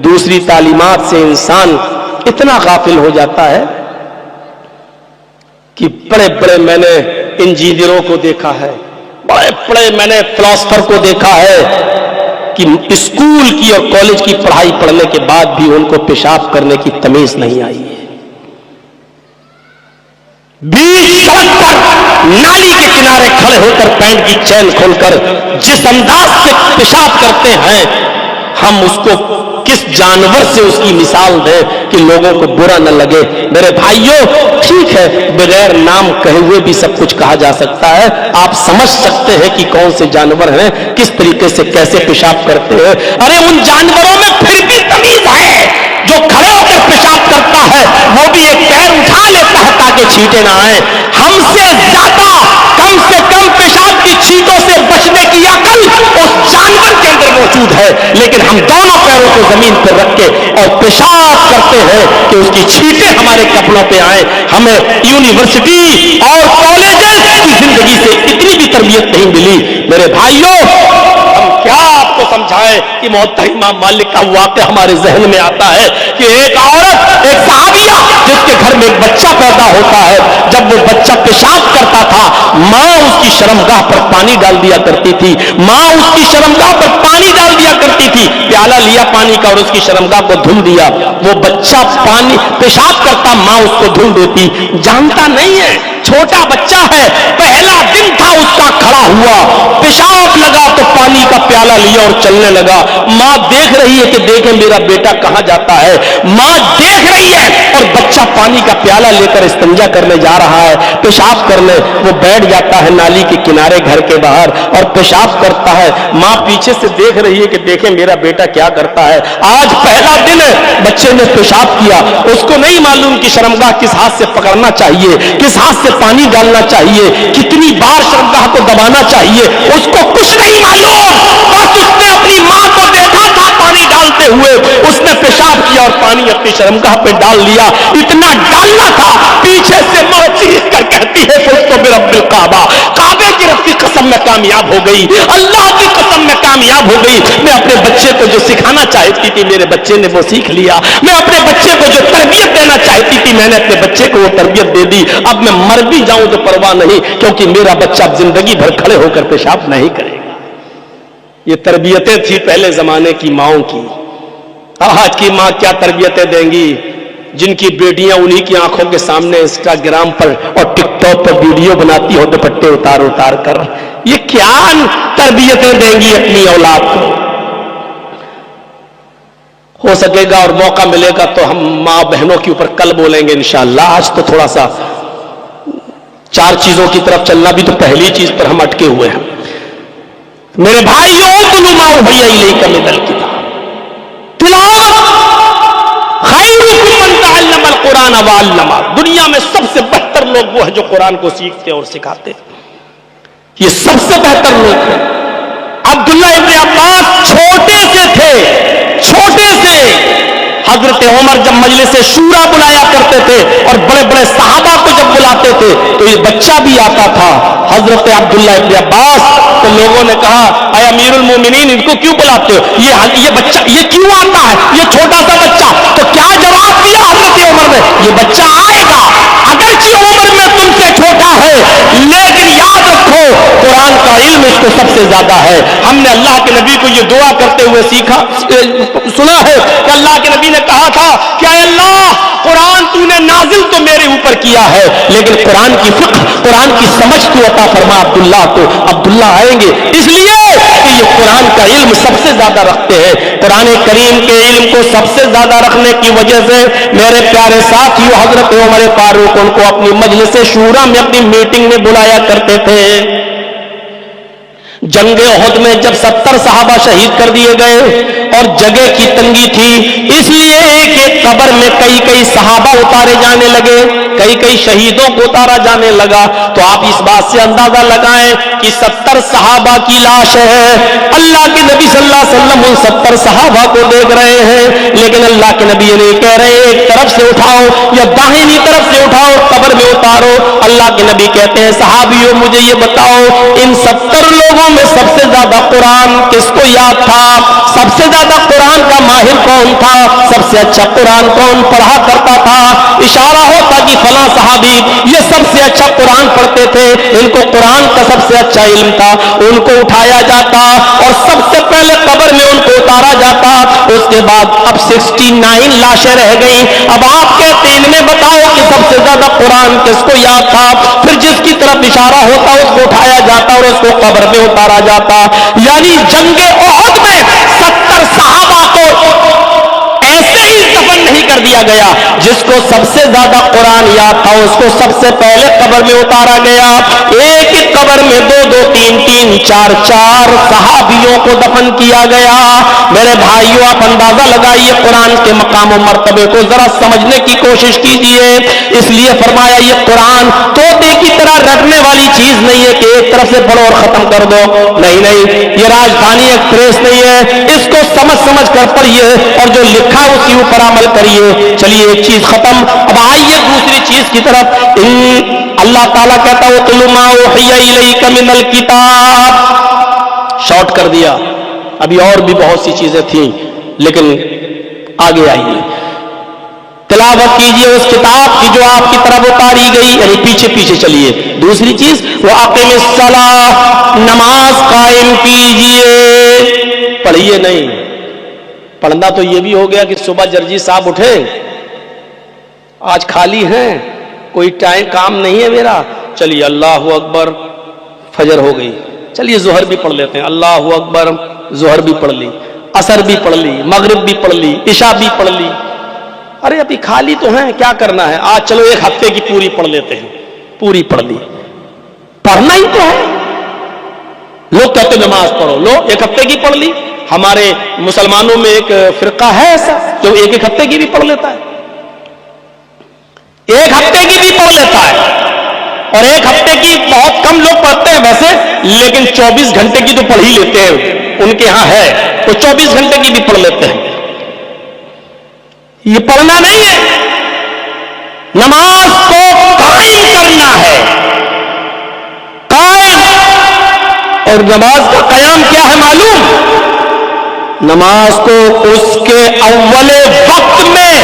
दूसरी तालीमात से इंसान इतना गाफिल हो जाता है कि बड़े बड़े मैंने इंजीनियरों को देखा है, बड़े बड़े मैंने फिलोसफर को देखा है कि स्कूल की और कॉलेज की पढ़ाई पढ़ने के बाद भी उनको पेशाब करने की तमीज नहीं आई है। बीच सड़क पर नाली के किनारे खड़े होकर पैंट की चैन खोलकर जिस अंदाज से पेशाब करते हैं, हम उसको किस जानवर से उसकी मिसाल दें कि लोगों को बुरा न लगे। मेरे भाइयों, ठीक है, बगैर नाम कहे हुए भी सब कुछ कहा जा सकता है। आप समझ सकते हैं कि कौन से जानवर हैं, किस तरीके से कैसे पेशाब करते हैं। अरे उन जानवरों में फिर भी तमीज है। जो खड़े होकर पेशाब करता है वो भी एक पैर उठा लेता है ताकि छींटे ना आए। हमसे ज्यादा कम से कम पेशाब की छींटों से बचने की अकल उस जानवर के अंदर मौजूद है, लेकिन हम दोनों पैरों को जमीन पर रख के और पेशाब करते हैं कि उसकी छींटे हमारे कपड़ों पे आए। हमें यूनिवर्सिटी और कॉलेजेस की जिंदगी से इतनी भी तरबियत नहीं मिली। मेरे भाइयों, हम क्या आपको समझाएं कि मोहतरमा मालिक का वाक़या हमारे जहन में आता है कि एक औरत, एक सहाबिया जिसके घर में एक बच्चा पैदा होता है, जब वो बच्चा पेशाब करता था, माँ उसकी शर्मगाह पर पानी डाल दिया करती थी। माँ उसकी शर्मगाह पर पानी डाल दिया करती थी। प्याला लिया पानी का और उसकी शर्मगाह को धुल दिया। वो बच्चा पानी पेशाब करता, माँ उसको धुल देती। जानता नहीं है, छोटा बच्चा है, पहला दिन था उसका, खड़ा हुआ, पेशाब लगा तो पानी का प्याला लिया और चलने लगा। माँ देख रही है कि देखे मेरा बेटा कहां जाता है। माँ देख रही है और बच्चा पानी का प्याला लेकर इस्तिंजा करने जा रहा है, पेशाब करने। वो बैठ जाता है नाली के किनारे घर के बाहर और पेशाब करता है। माँ पीछे से देख रही है कि देखे मेरा बेटा क्या करता है। आज पहला दिन है, बच्चे ने पेशाब किया, उसको नहीं मालूम कि शर्मगाह किस हाथ से पकड़ना चाहिए, किस हाथ से पानी डालना चाहिए, कितनी बार शर्मगाह को दबाना चाहिए, उसको कुछ नहीं मालूम। बस उसने अपनी माँ को देखा था पानी डालते हुए, उसने पेशाब किया और पानी अपनी शर्मगाह पे डाल लिया। इतना डालना था, पीछे से माँ चीख कर कहती है तो बिरब्बिल काबा, काबे की रब की कसम में कामयाब हो गई, अल्लाह की कसम में कामयाब हो गई। मैं अपने बच्चे को जो सिखाना चाहती थी मेरे बच्चे ने वो सीख लिया। मैं अपने बच्चे को जो तरबियत देना चाहती थी मैंने अपने बच्चे को वो तरबियत दे दी। अब मैं मर भी जाऊं तो परवाह नहीं, क्योंकि मेरा बच्चा जिंदगी भर खड़े होकर पेशाब नहीं करेगा। ये तरबियतें थी पहले जमाने की माओं की। आज की माँ क्या तरबियतें देंगी, जिनकी बेटियां उन्हीं की आंखों के सामने इंस्टाग्राम पर और टिकटॉक पर वीडियो बनाती हो दुपट्टे उतार उतार कर। ये क्या तरबियतें देंगी अपनी औलाद को। हो सकेगा और मौका मिलेगा तो हम माँ बहनों के ऊपर कल बोलेंगे इंशाअल्लाह। आज तो थोड़ा सा 4 चीजों की तरफ चलना भी, तो पहली चीज पर हम अटके हुए हैं। मेरे भाइयों, भैया इलेका मिनल किताब कुरान वअल्लमा। दुनिया में सबसे बेहतर लोग वो है जो कुरान को सीखते और सिखाते। ये सबसे बेहतर लोग हैं। अब्दुल्लाह इब्न अब्बास छोटे से थे, छोटे से हजरत उमर जब मजलिस शूरा बुलाया करते थे और बड़े बड़े सहाबा को जब बुलाते थे तो ये बच्चा भी आता था, हजरत अब्दुल्लाह इब्न अब्बास। तो लोगों ने कहा, अय अमीरुल मोमिनीन, इनको क्यों बुलाते हो, ये बच्चा ये क्यों आता है, ये छोटा सा बच्चा। तो क्या जवाब दिया हजरत उमर ने, ये बच्चा आएगा, अगरचे उम्र में तुमसे छोटा है, लेकिन याद रखो कुरान का इल्म इसको सबसे ज्यादा है। हमने अल्लाह के नबी को ये दुआ करते हुए सुना है कि अल्लाह के नबी ने कहा था कि अल्लाह, कुरान तूने नाजिल तो मेरे ऊपर किया है, लेकिन कुरान की फिक्र, कुरान की समझ तू अता फरमा अब्दुल्लाह को। अब्दुल्लाह आएंगे इसलिए कि ये कुरान का इल्म सबसे ज्यादा रखते हैं। कुरान करीम के इल्म को सबसे ज्यादा रखने की वजह से मेरे प्यारे साथियों, हजरत उमर फारूक उनको अपनी मजलिस शूरा में, अपनी मीटिंग में बुलाया करते थे। जंगे उहद में जब 70 सहाबा शहीद कर दिए गए और जगह की तंगी थी, इसलिए एक एक कब्र में कई कई सहाबा उतारे जाने लगे, कई कई शहीदों को उतारा जाने लगा। तो आप इस बात से अंदाजा लगाएं कि 70 सहाबा की लाश है। अल्लाह के नबी सल्लल्लाहु अलैहि वसल्लम उन 70 सहाबा को देख रहे हैं, لیکن اللہ کے نبی نہیں کہہ رہے ایک طرف سے اٹھاؤ یا داہنی طرف سے اٹھاؤ قبر میں اتارو. اللہ کے نبی کہتے ہیں صحابیوں مجھے یہ بتاؤ ان 70 لوگوں میں سب سے زیادہ قرآن کس کو یاد تھا؟ سب سے زیادہ قرآن کا ماہر کون تھا؟ سب سے اچھا قرآن کون پڑھا کرتا تھا؟ اشارہ ہوتا کہ فلاں صحابی یہ سب سے اچھا قرآن پڑھتے تھے, ان کو قرآن کا سب سے اچھا علم تھا. ان کو اٹھایا جاتا اور سب سے پہلے قبر میں ان کو اتارا جاتا. اس کے بعد اب 69 لاشیں رہ گئیں. اب آپ کہتے ہیں ان میں بتاؤ کہ سب سے زیادہ قرآن کس کو یاد تھا؟ پھر جس کی طرف اشارہ ہوتا اس کو اٹھایا جاتا اور اس کو قبر میں اتارا جاتا. یعنی جنگ احد میں 70 صحابہ کو ایسے ہی دفن نہیں کر دیا گیا. جس کو سب سے زیادہ قرآن یاد تھا اس کو سب سے پہلے قبر میں اتارا گیا. ایک ایک قبر میں 2-2 3-3 4-4 صحابیوں کو دفن کیا گیا. میرے بھائیوں آپ اندازہ لگائیے قرآن کے مقام و مرتبے کو ذرا سمجھنے کی کوشش کیجئے. اس لیے فرمایا یہ قرآن طوطے کی طرح رٹنے والی چیز نہیں ہے کہ ایک طرف سے پڑھو اور ختم کر دو. نہیں, یہ راجدھانی ایکسپریس نہیں ہے. اس کو سمجھ کر پڑھیے اور جو لکھا اسی اوپر عمل کریے. چلیے ایک چیز ختم. اب آئیے دوسری چیز کی طرف. اللہ تعالیٰ کہتا ہے وَاتْلُ مَا أُوحِيَ إِلَيْكَ مِنَ الْكِتَابِ. شارٹ کر دیا. ابھی اور بھی بہت سی چیزیں تھیں لیکن آگے آئیے. تلاوت کیجئے اس کتاب کی جو آپ کی طرف اتاری گئی, یعنی پیچھے چلیے. دوسری چیز وَأَقِمِ الصَّلَاةَ, نماز قائم کیجئے. پڑھیے نہیں. پڑھنا تو یہ بھی ہو گیا کہ صبح جرجی صاحب اٹھے, آج خالی ہیں, کوئی ٹائم کام نہیں ہے میرا, چلیے اللہ اکبر فجر ہو گئی, چلیے ظہر بھی پڑھ لیتے ہیں, اللہ اکبر ظہر بھی پڑھ لی, عصر بھی پڑھ لی, مغرب بھی پڑھ لی, عشاء بھی پڑھ لی. ارے ابھی خالی تو ہیں, کیا کرنا ہے, آج چلو ایک ہفتے کی پوری پڑھ لیتے ہیں. پوری پڑھ لی. پڑھنا ہی تو ہے. لوگ کہتے نماز پڑھو, لو ایک ہفتے کی پڑھ لی. ہمارے مسلمانوں میں ایک فرقہ ہے ایسا جو ایک ہفتے کی بھی پڑھ لیتا ہے, ایک ہفتے کی بھی پڑھ لیتا ہے, اور ایک ہفتے کی بہت کم لوگ پڑھتے ہیں ویسے, لیکن 24 گھنٹے کی تو پڑھ ہی لیتے ہیں. ان کے ہاں ہے تو 24 گھنٹے کی بھی پڑھ لیتے ہیں. یہ پڑھنا نہیں ہے, نماز کو قائم کرنا ہے. قائم. اور نماز کا قیام کیا ہے معلوم؟ نماز کو اس کے اول وقت میں,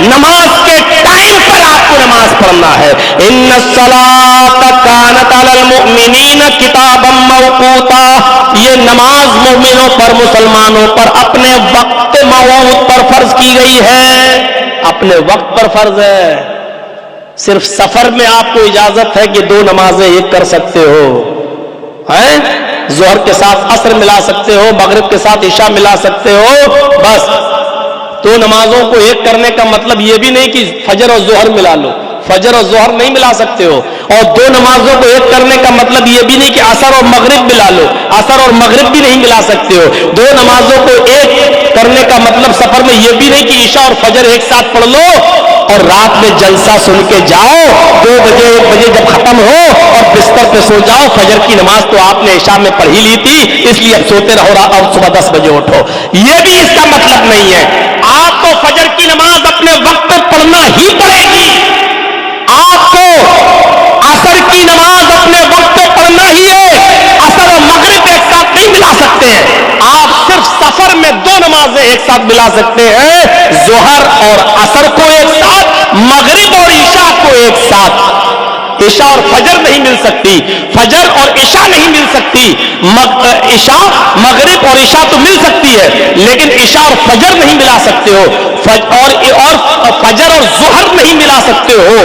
نماز کے ٹائم پر آپ کو نماز پڑھنا ہے. ان الصلاۃ کانت علی المؤمنین کتابا موقوتا. یہ نماز مومنوں پر, مسلمانوں پر اپنے وقت موعود پر فرض کی گئی ہے. اپنے وقت پر فرض ہے. صرف سفر میں آپ کو اجازت ہے کہ 2 نمازیں ایک کر سکتے ہو, ظہر کے ساتھ عصر ملا سکتے ہو, مغرب کے ساتھ عشاء ملا سکتے ہو, بس. 2 نمازوں کو ایک کرنے کا مطلب یہ بھی نہیں کہ فجر اور ظہر ملا لو. فجر اور ظہر نہیں ملا سکتے ہو. اور 2 نمازوں کو ایک کرنے کا مطلب یہ بھی نہیں کہ عصر اور مغرب ملا لو. عصر اور مغرب بھی نہیں ملا سکتے ہو. 2 نمازوں کو ایک کرنے کا مطلب سفر میں یہ بھی نہیں کہ عشاء اور فجر ایک ساتھ پڑھ لو اور رات میں جلسہ سن کے جاؤ, 2 بجے 1 بجے جب ختم ہو اور بستر پہ سو جاؤ. فجر کی نماز تو آپ نے عشاء میں پڑھ ہی لی تھی, اس لیے اب سوتے رہو اور صبح 10 بجے اٹھو. یہ بھی اس کا مطلب نہیں ہے. آپ کو فجر کی نماز اپنے وقت پہ پڑھنا ہی پڑے گی. آپ کو عصر کی نماز اپنے وقت پہ پڑھنا ہی ہے. عصر اور مغرب ایک ساتھ نہیں ملا سکتے ہیں. آپ صرف سفر میں 2 نمازیں ایک ساتھ ملا سکتے ہیں, ظہر اور عصر کو ایک ساتھ, مغرب اور عشاء کو ایک ساتھ. عشاء اور فجر نہیں مل سکتی, فجر اور عشاء نہیں مل سکتی. عشاء مغرب اور عشاء تو مل سکتی ہے لیکن عشاء اور فجر نہیں ملا سکتے ہو, اور فجر اور ظہر نہیں ملا سکتے ہو.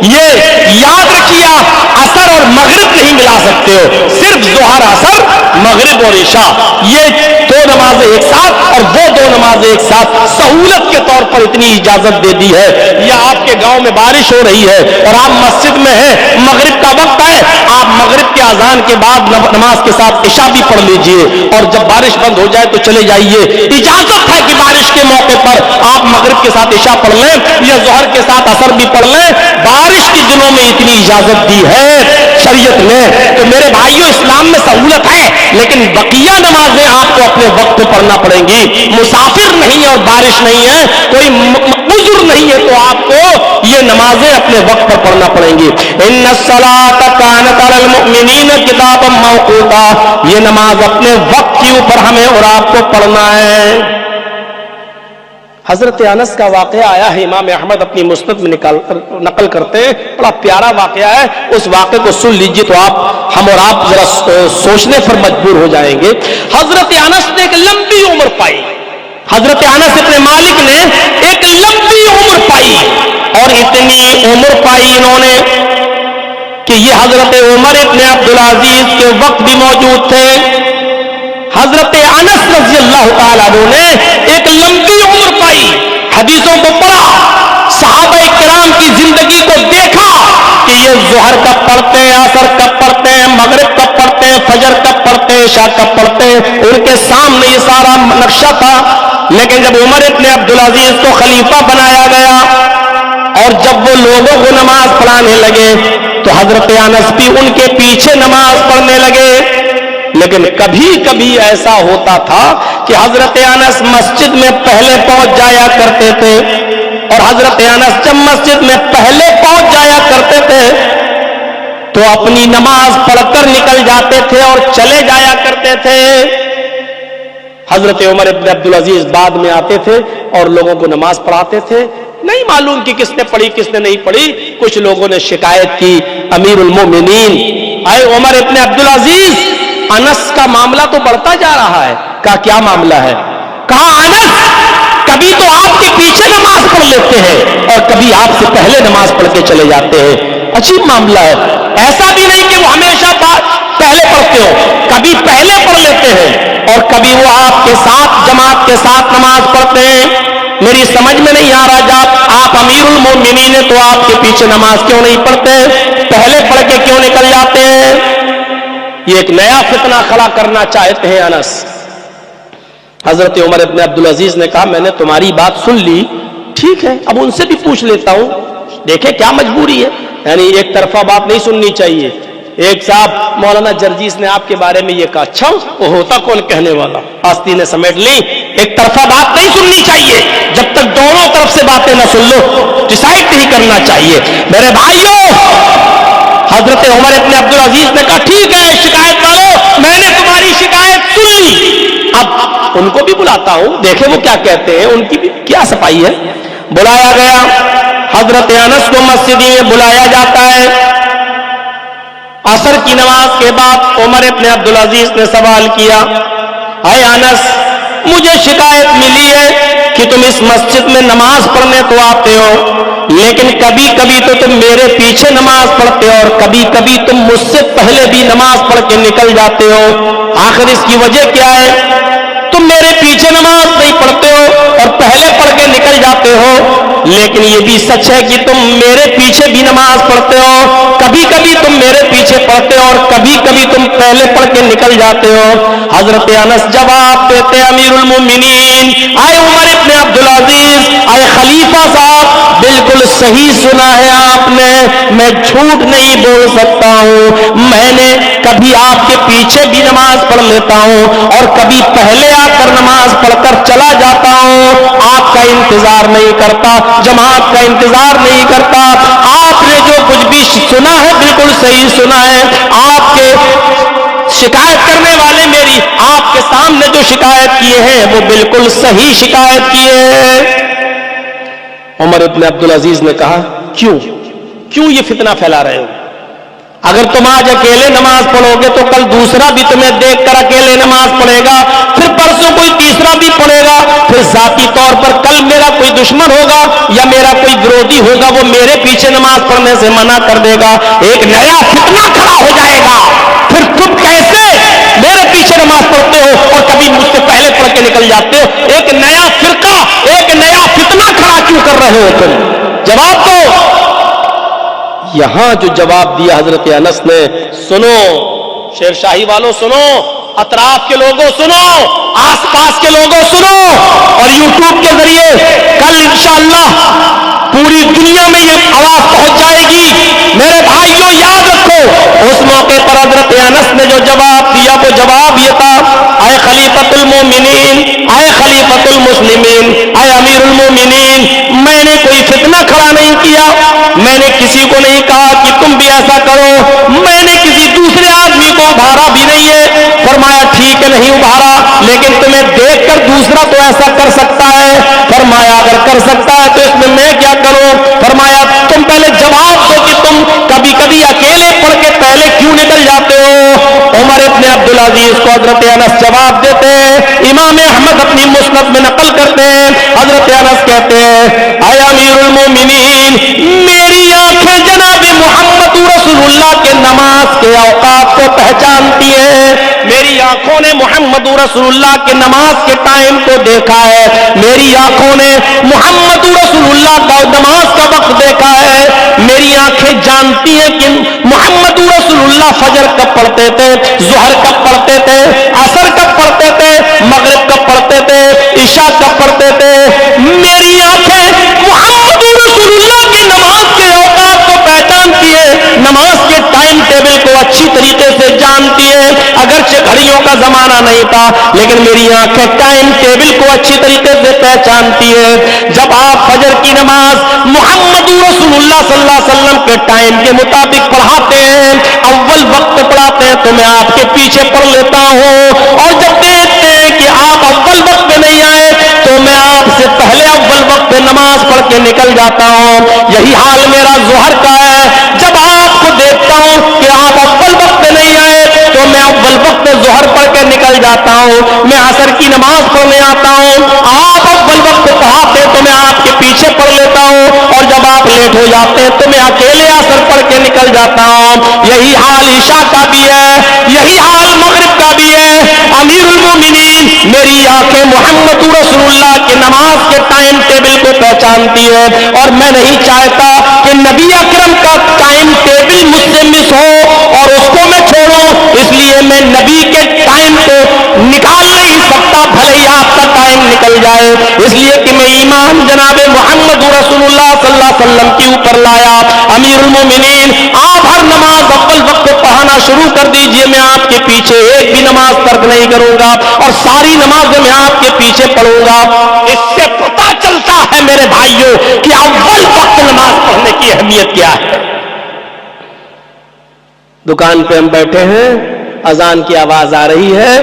یہ یاد رکھیے, عصر اور مغرب نہیں ملا سکتے ہو. صرف ظہر, عصر, مغرب اور عشاء, یہ 2 نمازیں ایک ساتھ, اور وہ 2 نمازیں ایک ساتھ سہولت کے طور پر اتنی اجازت دے دی ہے. یا آپ کے گاؤں میں بارش ہو رہی ہے اور آپ مسجد میں ہیں, مغرب کا وقت ہے, آپ مغرب کے اذان کے بعد نماز کے ساتھ عشاء بھی پڑھ لیجئے, اور جب بارش بند ہو جائے تو چلے جائیے. اجازت ہے کہ بارش کے موقع پر آپ مغرب کے ساتھ عشاء پڑھ لیں یا ظہر کے ساتھ عصر بھی پڑھ لیں، بارش کے دنوں میں اتنی اجازت دی ہے شریعت نے. تو میرے بھائیوں، اسلام میں سہولت ہے، لیکن بقیہ نمازیں آپ کو اپنے وقت پہ پڑھنا پڑیں گی. مسافر نہیں اور بارش نہیں ہے، کوئی عذر نہیں ہے، تو آپ کو یہ نمازیں اپنے وقت پر پڑھنا پڑیں گی. ان الصلاۃ کانت علی المؤمنین کتابا موقوتا، یہ نماز اپنے وقت کے اوپر ہمیں اور آپ کو پڑھنا ہے. حضرت انس کا واقعہ آیا ہے، امام احمد اپنی مسند میں نقل کرتے ہیں، بڑا پیارا واقعہ ہے. اس واقعے کو سن لیجیے تو ہم اور آپ ذرا سوچنے پر مجبور ہو جائیں گے. حضرت انس نے ایک لمبی عمر پائی. حضرت انس ابن مالک نے ایک لمبی عمر پائی، اور اتنی عمر پائی انہوں نے کہ یہ حضرت عمر ابن عبدالعزیز کے وقت بھی موجود تھے. حضرت انس رضی اللہ تعالیٰ عنہ نے ایک لمبی عمر پائی، حدیثوں کو پڑھا، صحابہ کرام کی زندگی کو دیکھا کہ یہ ظہر کب پڑھتے ہیں، عصر کب پڑھتے ہیں، مغرب کب پڑھتے ہیں، فجر کب پڑھتے ہیں، عشاء کب پڑھتے ہیں. ان کے سامنے یہ سارا نقشہ تھا. لیکن جب عمر ابن عبدالعزیز کو خلیفہ بنایا گیا اور جب وہ لوگوں کو نماز پڑھانے لگے تو حضرت انس بھی ان کے پیچھے نماز پڑھنے لگے. لیکن کبھی کبھی ایسا ہوتا تھا کہ حضرت انس مسجد میں پہلے پہنچ جایا کرتے تھے، اور حضرت انس جب مسجد میں پہلے پہنچ جایا کرتے تھے تو اپنی نماز پڑھ کر نکل جاتے تھے اور چلے جایا کرتے تھے. حضرت عمر ابن عبدالعزیز بعد میں آتے تھے اور لوگوں کو نماز پڑھاتے تھے. نہیں معلوم کہ کس نے پڑھی کس نے نہیں پڑھی. کچھ لوگوں نے شکایت کی، امیر المومنین اے عمر ابن عبدالعزیز، انس کا معاملہ تو بڑھتا جا رہا ہے. کہا کیا معاملہ ہے؟ کہا انس کبھی تو آپ کے پیچھے نماز پڑھ لیتے ہیں اور کبھی آپ سے پہلے نماز پڑھ کے چلے جاتے ہیں. عجیب معاملہ ہے. ایسا بھی نہیں کہ وہ ہمیشہ پہلے پڑھتے ہو، کبھی پہلے پڑھ لیتے ہیں اور کبھی وہ آپ کے ساتھ جماعت کے ساتھ نماز پڑھتے ہیں. میری سمجھ میں نہیں آ رہا، جب آپ امیر المومنین ہیں تو آپ کے پیچھے نماز کیوں نہیں پڑھتے؟ پہلے پڑھ کے کیوں نکل جاتے ہیں؟ یہ ایک نیا فتنہ کھڑا کرنا چاہتے ہیں انس. حضرت عمر ابن عبدالعزیز نے کہا میں نے تمہاری بات سن لی، ٹھیک ہے اب ان سے بھی پوچھ لیتا ہوں. دیکھیں کیا مجبوری ہے، یعنی ایک طرفہ بات نہیں سننی چاہیے. ایک صاحب مولانا جرجیس نے آپ کے بارے میں یہ کہا، اچھا وہ ہوتا کون کہنے والا، آستین نے سمیٹ لی. ایک طرفہ بات نہیں سننی چاہیے، جب تک دونوں طرف سے باتیں نہ سن لو ڈیسائیڈ نہیں کرنا چاہیے. میرے بھائیوں، حضرت عمر ابن عبدالعزیز نے کہا ٹھیک ہے شکایت کرو، میں نے تمہاری شکایت سن لی. اب ان کو بھی بلاتا ہوں، دیکھیں وہ کیا کہتے ہیں، ان کی بھی کیا صفائی ہے. بلایا گیا، حضرت انس کو مسجد میں بلایا جاتا ہے. عصر کی نماز کے بعد عمر ابن عبدالعزیز نے سوال کیا، اے انس مجھے شکایت ملی ہے کہ تم اس مسجد میں نماز پڑھنے تو آتے ہو، لیکن کبھی کبھی تو تم میرے پیچھے نماز پڑھتے ہو اور کبھی کبھی تم مجھ سے پہلے بھی نماز پڑھ کے نکل جاتے ہو. آخر اس کی وجہ کیا ہے؟ تم میرے پیچھے نماز نہیں پڑھتے ہو اور پہلے پڑھ کے نکل جاتے ہو، لیکن یہ بھی سچ ہے کہ تم میرے پیچھے بھی نماز پڑھتے ہو. کبھی کبھی تم میرے پیچھے پڑھتے ہو اور کبھی کبھی تم پہلے پڑھ کے نکل جاتے ہو. حضرت انس جواب دیتے امیر المومنین، اے عمر ابن عبدالعزیز، اے خلیفہ صاحب، بالکل صحیح سنا ہے آپ نے، میں جھوٹ نہیں بول سکتا ہوں. میں نے کبھی آپ کے پیچھے بھی نماز پڑھ لیتا ہوں اور کبھی پہلے آ کر نماز پڑھ کر چلا جاتا ہوں. آپ کا انتظار نہیں کرتا، جماعت کا انتظار نہیں کرتا. آپ نے جو کچھ بھی سنا ہے بالکل صحیح سنا ہے. آپ کے شکایت کرنے والے میری آپ کے سامنے جو شکایت کیے ہیں وہ بالکل صحیح شکایت کیے ہیں. عمر ابن عبدالعزیز نے کہا کیوں یہ فتنہ پھیلا رہے ہو؟ اگر تم آج اکیلے نماز پڑھو گے تو کل دوسرا بھی تمہیں دیکھ کر اکیلے نماز پڑھے گا، پھر پرسوں کوئی تیسرا بھی پڑھے گا، پھر ذاتی طور پر کل میرا کوئی دشمن ہوگا یا میرا کوئی ورودھی ہوگا، وہ میرے پیچھے نماز پڑھنے سے منع کر دے گا. ایک نیا فتنہ کھڑا ہو جائے گا. پھر تم کیسے میرے پیچھے نماز پڑھتے ہو اور کبھی مجھ سے پہلے پڑھ کے نکل جاتے ہو؟ ایک نیا فرقہ، ایک نیا فتنہ کھڑا کیوں کر رہے ہو تم؟ جواب دو. یہاں جو جواب دیا حضرت انس نے، سنو شیر شاہی والوں، سنو اطراف کے لوگوں، سنو آس پاس کے لوگوں، سنو اور یوٹیوب کے ذریعے کل इंशाअल्लाह पूरी दुनिया में ये आवाज पहुंच जाएगी। मेरे भाइयों याद रखो, उस मौके पर हजरत अनस ने जो जवाब दिया वो जवाब ये था, आए खलीफतुल मोमिनीन, आए खलीफतुल मुस्लिमीन, आए अमीरुल मोमिनीन, मैंने कोई फितना खड़ा नहीं किया, मैंने किसी को नहीं कहा कि तुम भी ऐसा करो, मैंने किसी दूसरे आदमी को उभारा भी नहीं है। फरमाया ठीक है नहीं उभारा, लेकिन तुम्हें देखकर दूसरा तो ऐसा कर सकता है। फरमाया अगर कर सकता है तो इसमें मैं क्या करूं? फरमाया तुम पहले जवाब दो कि तुम कभी कभी अकेले पढ़ के पहले क्यों निकल जाते हो। उमर इब्न अब्दुल अजीज को हजरत अनस जवाब देते हैं, इमाम अहमद अपनी मुस्नद में नकल करते हैं, हजरत अनस कहते हैं, आए अमीरुल मोमिनीन, मेरी आंखें जनाब मोहम्मद रसूलुल्लाह के नमाज के औकात को पहचानती हैं। मेरी आंखों ने मोहम्मद रसूलुल्लाह के नमाज के टाइम को देखा है, मेरी आंखों ने मोहम्मद रसूलुल्लाह का नमाज का वक्त देखा है, मेरी आंखें जानती हैं कि मोहम्मद रसूलुल्लाह फजर कब पढ़ते थे, ज़ुहर कब पढ़ते थे, असर कब पढ़ते थे, मगरिब कब पढ़ते थे, इशा कब पढ़ते थे। मेरी आंखें मोहम्मद रसूलुल्लाह के नमाज के औकात को पहचानती है, नमाज के टाइम टेबल को अच्छी तरीके से जानती है। अगरचे घड़ियों का जमाना नहीं था, लेकिन मेरी आंखें टाइम टेबल को अच्छी तरीके से पहचानती है। जब आप फजर की नमाज मोहम्मद रसूलुल्लाह सल्लल्लाहु अलैहि वसल्लम के टाइम के मुताबिक पढ़ाते हैं, अव्वल वक्त पढ़ाते हैं, तो मैं आपके पीछे पढ़ लेता हूं, और जब देखते हैं कि आप अव्वल वक्त में नहीं आए तो मैं आपसे पहले अव्वल वक्त में नमाज पढ़ के निकल जाता हूं। यही हाल मेरा ज़ुहर का है, जब आपको देखता हूं कि आप अव्वल वक्त में नहीं आए तो मैं अव्वल वक्त में ज़ुहर पढ़ के निकल जाता हूं। मैं असर की नमाज पढ़ने आता हूं, आप अव्वल वक्त पढ़ाते तो मैं आपके पीछे पढ़ लेता हूं, और जब आप लेट हो जाते हैं तो मैं अकेले असर पढ़ के निकल जाता हूं। यही हाल ईशा का भी है, यही हाल मगरिब का भी है। अमीरुल मोमिनीन, मेरी आंखें मोहम्मद रसूलुल्लाह के नमाज के टाइम टेबल को पहचानती है, और मैं नहीं चाहता कि नबी अकरम का टाइम टेबल मुझसे मिस हो और उसको मैं छोड़ूं, इसलिए मैं नबी के टाइम को निकाल नहीं सकता, भले ही आपका टाइम निकल जाए। इसलिए कि मैं ईमान जनाबे मोहम्मद रसूलुल्लाह सल्लल्लाहु अलैहि वसल्लम के ऊपर लाया। अमीरुल मोमिनीन, आप हर नमाज अव्वल वक्त पढ़ाना शुरू कर दीजिए, मैं आपके पीछे एक भी नमाज तर्क नहीं करूंगा, और सारी नमाज मैं आपके पीछे पढ़ूंगा। इससे पता चलता है मेरे भाइयों कि अव्वल वक्त नमाज पढ़ने की अहमियत क्या है। दुकान पे हम बैठे हैं, अजान की आवाज आ रही है,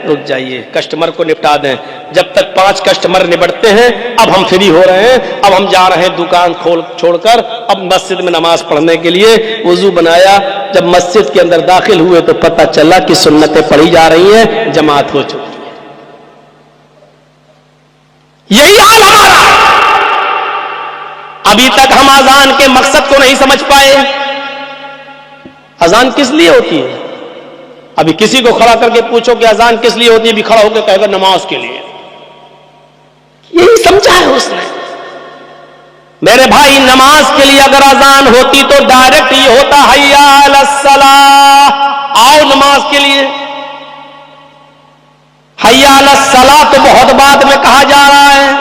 रुक जाइए, कस्टमर को निपटा दें। जब तक 5 कस्टमर निपटते हैं, अब हम फ्री हो रहे हैं, अब हम जा रहे हैं दुकान खोल छोड़कर अब मस्जिद में नमाज पढ़ने के लिए। वुजू बनाया, जब मस्जिद के अंदर दाखिल हुए तो पता चला कि सुन्नतें पढ़ी जा रही हैं, जमात हो चुकी है। यही हाल हमारा। अभी तक हम अजान के मकसद को नहीं समझ पाए। अजान किस लिए होती है? अभी किसी को खड़ा करके पूछो कि अजान किस लिए होती है, भी खड़ा होकर कहेगा नमाज के लिए। यही समझा है उसने। मेरे भाई, नमाज के लिए अगर अजान होती तो डायरेक्ट ये होता, हय्या अलस्सलाह, आओ नमाज के लिए। हय्या अलस्सलाह तो बहुत बाद में कहा जा रहा है,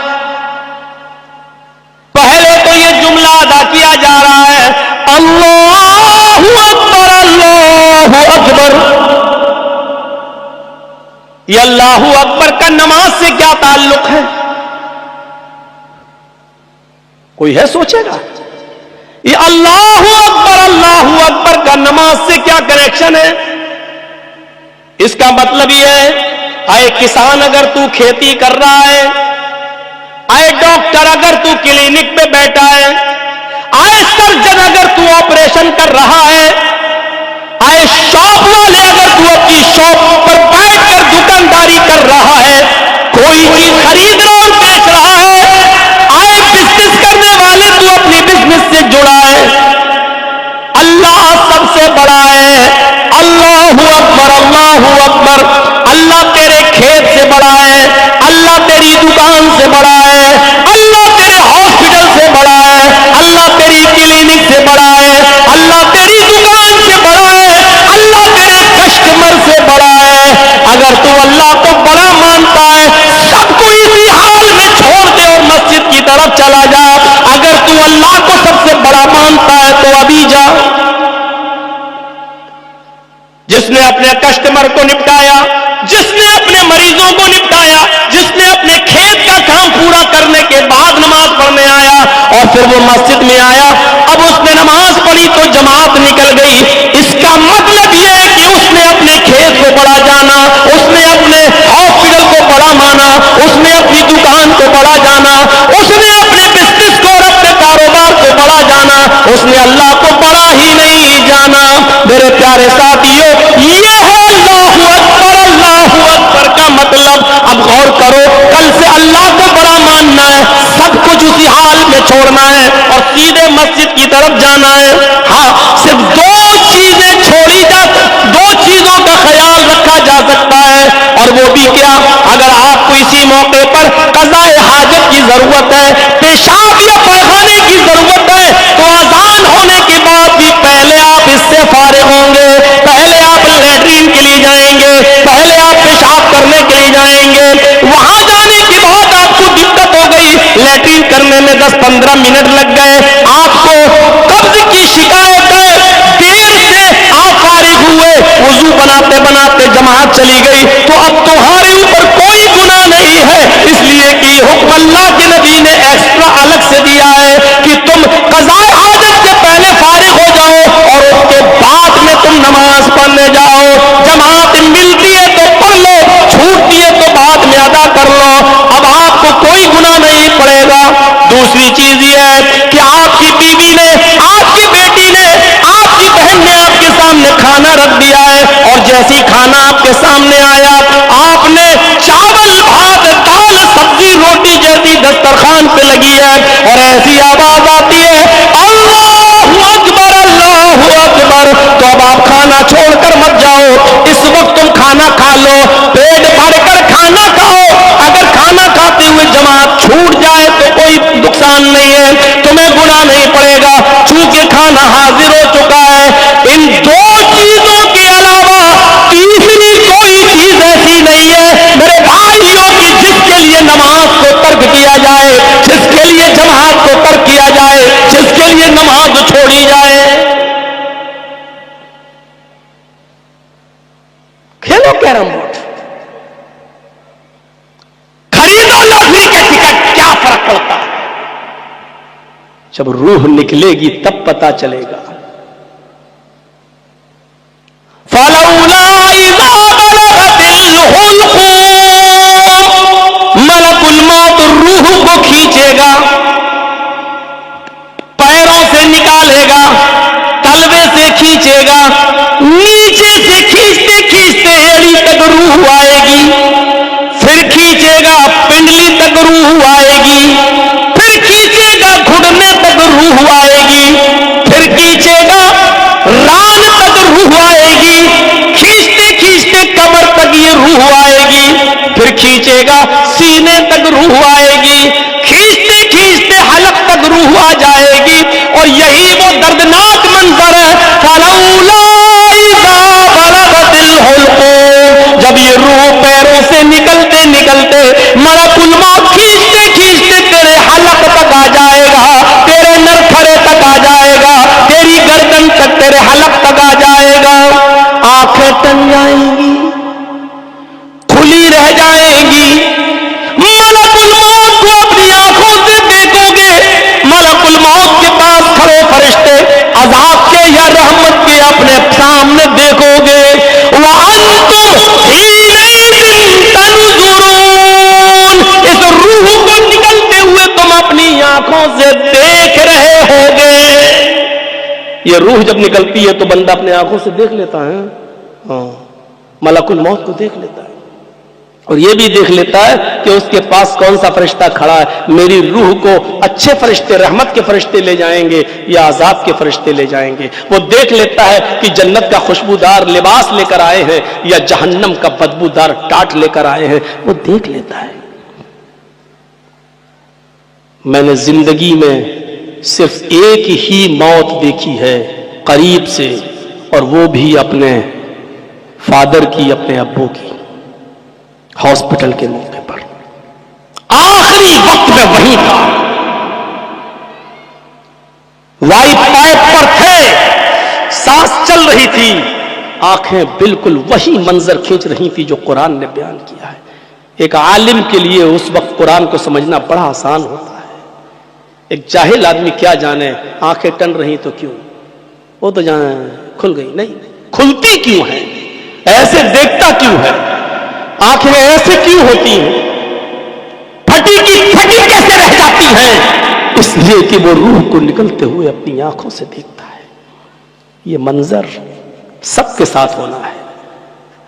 पहले तो ये जुमला अदा किया जा रहा है, अल्लाहु अकबर, अल्लाहु अकबर। ये अल्लाहु अकबर का नमाज से क्या ताल्लुक है? कोई है सोचेगा? ये अल्लाहु अकबर का नमाज से क्या कनेक्शन है? इसका मतलब ये है, आए किसान अगर तू खेती कर रहा है, आए डॉक्टर अगर तू क्लिनिक पे बैठा है, आए सर्जन अगर तू ऑपरेशन कर रहा है, आए शॉप वाले अगर तू अपनी शॉप पर बैठकर दुकानदारी कर रहा है, कोई चीज खरीद रहा और बेच रहा है, आए बिजनेस करने वाले तू अपनी बिजनेस से जुड़ा है, अल्लाह सबसे बड़ा है। अल्लाहु अकबर, अल्लाहु अकबर। अल्लाह तेरे खेत से बड़ा है, अल्लाह तेरी दुकान से बड़ा है, अल्लाह तेरे हॉस्पिटल से बड़ा है, अल्लाह तेरी क्लिनिक से बड़ा है, अल्लाह तेरी दुकान से बड़ा है, अल्लाह तेरे कस्टमर से बड़ा है। अगर तू अल्लाह को बड़ा मानता है, सबको इसी हाल में अपने कस्टमर को निपटाया, जिसने अपने मरीजों को निपटाया, जिसने अपने खेत का काम पूरा करने के बाद नमाज पढ़ने आया और फिर वो मस्जिद में आया, अब उसने नमाज पढ़ी तो जमात निकल गई। इसका मतलब यह है कि उसने अपने खेत को बड़ा जाना, उसने अपने हॉस्पिटल को बड़ा माना, उसने अपनी दुकान को बड़ा जाना, उसने अपने बिजनेस को और अपने कारोबार को बड़ा जाना, उसने अल्लाह को बड़ा ही नहीं जाना। मेरे प्यारे साथियों, ये है अल्लाहू अकबर का मतलब। अब गौर करो, कल से अल्लाह को बड़ा मानना है, सब कुछ उसी हाल में छोड़ना है और सीधे मस्जिद की तरफ जाना है। हाँ, सिर्फ दो चीजें छोड़ी दो चीजों का ख्याल रखा जा सकता है, और वो भी क्या? अगर आपको इसी मौके पर कज़ाए हाजत की जरूरत है, पेशाब या पैखाने की जरूरत है, तो अजान होने के बाद भी पहले आप इससे फारिग होंगे, पहले आप लैट्रीन के लिए जाएंगे, पहले आप पेशाब करने के लिए जाएंगे। वहां जाने के बाद आपको दिक्कत हो गई, लैट्रीन करने में 10-15 मिनट लग गए, आपको कब्ज की शिकायत है, देर से आप फारिग हुए, वुजू बनाते बनाते जमात चली गई, तो अब तुम्हारे ऊपर कोई गुनाह नहीं है, इसलिए कि हुक्म अल्लाह के नबी ने एक्स्ट्रा अलग से दिया है कि तुम कज़ाए हाजत से पहले फारिग हो जाओ और उसके बाद में तुम नमाज पढ़ने जाओ। जमात मिलती है तो पढ़ लो, छूटती है तो बाद में अदा कर लो, अब आपको कोई गुनाह नहीं पड़ेगा। दूसरी चीज यह है कि आपकी बीवी ने, आपकी बेटी ने, आपकी बहन ने आपके सामने खाना रख दिया है, और जैसी खाना आपके सामने आया, आपने चावल, भात, दाल, सब्जी, रोटी जैसी दस्तरखान पे लगी है, और ऐसी आवाज आती है अल्लाहू अकबर, अल्लाहू अकबर, तो अब आप खाना छोड़कर मत जाओ, इस वक्त तुम खाना खा लो, पेट भरकर खाना खाओ। अगर खाना खाते हुए जमात छूट जाए तो कोई नुकसान नहीं है, तुम्हें गुनाह नहीं पड़ेगा, चूंकि खाना हाजिर हो चुका है। इन दो चीजों के अलावा तीसरी कोई चीज ऐसी नहीं है मेरे भाइयों की जिसके लिए नमाज को तर्क किया जाए, जिसके लिए जमात को तर्क किया जाए, जिसके लिए नमाज छोड़ी जाए। खेलो कैरम बोर्ड, खरीदो लॉटरी के टिकट, क्या फर्क पड़ता है? जब रूह निकलेगी तब पता चलेगा। फलौला इज़ा बलगतिल हुल्क़ूम, मलकुल मौत रूह को खींचेगा, पैरों से निकालेगा, तलवे से खींचेगा, नीचे से खींचते खींचते एड़ी तक रूह आएगी, फिर खींचेगा पिंडली तक रूह आएगी, फिर खींचेगा घुटने तक रूह आएगी, फिर खींचेगा रान तक रूह आएगी, खींचते खींचते कमर तक ये रूह आएगी, फिर खींचेगा सीने तक रूह आएगी, खींचते खींचते हलक तक रूह आ जाएगी। और यही वो दर्दनाक मंजर है, फलौला इज़ा बलगतिल हुल्क़ूम, जब ये रूह पैरों से निकलते निकलते मलकुल मौत खींचते खींचते तेरे हलक तक आ जाएगा, तेरे नरफरे तक आ जाएगा, तेरी गर्दन तक, तेरे हलक तक आ जाएगा। आंखें टन जाएंगी, खुली रह जाएंगी, मलकुल मौत को अपनी आंखों से देखोगे, मलकुल मौत के पास खड़े फरिश्ते अज़ाब के या रहमत के अपने सामने देखोगे। इस रूह को निकलते हुए तुम अपनी आंखों से देख रहे होगे। ये रूह जब निकलती है तो बंदा अपने आंखों से देख लेता है, हाँ, मलकुल मौत को देख लेता है, और ये भी देख लेता है कि उसके पास कौन सा फरिश्ता खड़ा है। मेरी रूह को अच्छे फरिश्ते, रहमत के फरिश्ते ले जाएंगे या अजाब के फरिश्ते ले जाएंगे। वो देख लेता है कि जन्नत का खुशबूदार लिबास लेकर आए हैं या जहन्नम का बदबूदार टाट लेकर आए हैं, वो देख लेता है। मैंने जिंदगी में सिर्फ एक ही मौत देखी है करीब से, और वो भी अपने फादर की, अपने अब्बू की, हॉस्पिटल के मौके पर। आखिरी वक्त में वही था, वाइट पाइप पर थे, सांस चल रही थी, آنکھیں بالکل وہی منظر کھینچ رہی تھی جو قرآن نے بیان کیا ہے۔ ایک عالم کے لیے اس وقت قرآن کو سمجھنا بڑا آسان ہوتا ہے، ایک جاہل آدمی کیا جانے آنکھیں ٹن رہی تو کیوں، وہ تو جانے کھل گئی، نہیں کھلتی کیوں ہے، ایسے دیکھتا کیوں ہے، آنکھیں ایسے کیوں ہوتی ہیں، پھٹی کی پھٹی کیسے رہ جاتی ہیں، اس لیے کہ وہ روح کو نکلتے ہوئے اپنی آنکھوں سے دیکھتا ہے۔ یہ منظر سب کے ساتھ ہونا ہے،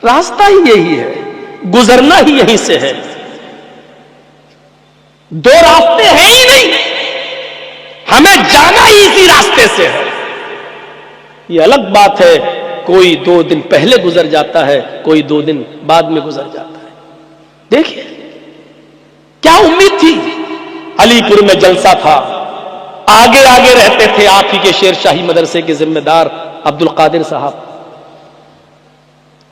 راستہ ہی یہی ہے، گزرنا ہی یہیں سے ہے، دو راستے ہیں ہی نہیں، ہمیں جانا ہی اسی راستے سے ہے۔ یہ الگ بات ہے کوئی 2 دن پہلے گزر جاتا ہے، کوئی 2 دن بعد میں گزر جاتا ہے۔ دیکھیے کیا امید تھی، علی پور میں جلسہ تھا، آگے آگے رہتے تھے آپ ہی کے شیر شاہی مدرسے کے ذمہ دار عبد القادر صاحب،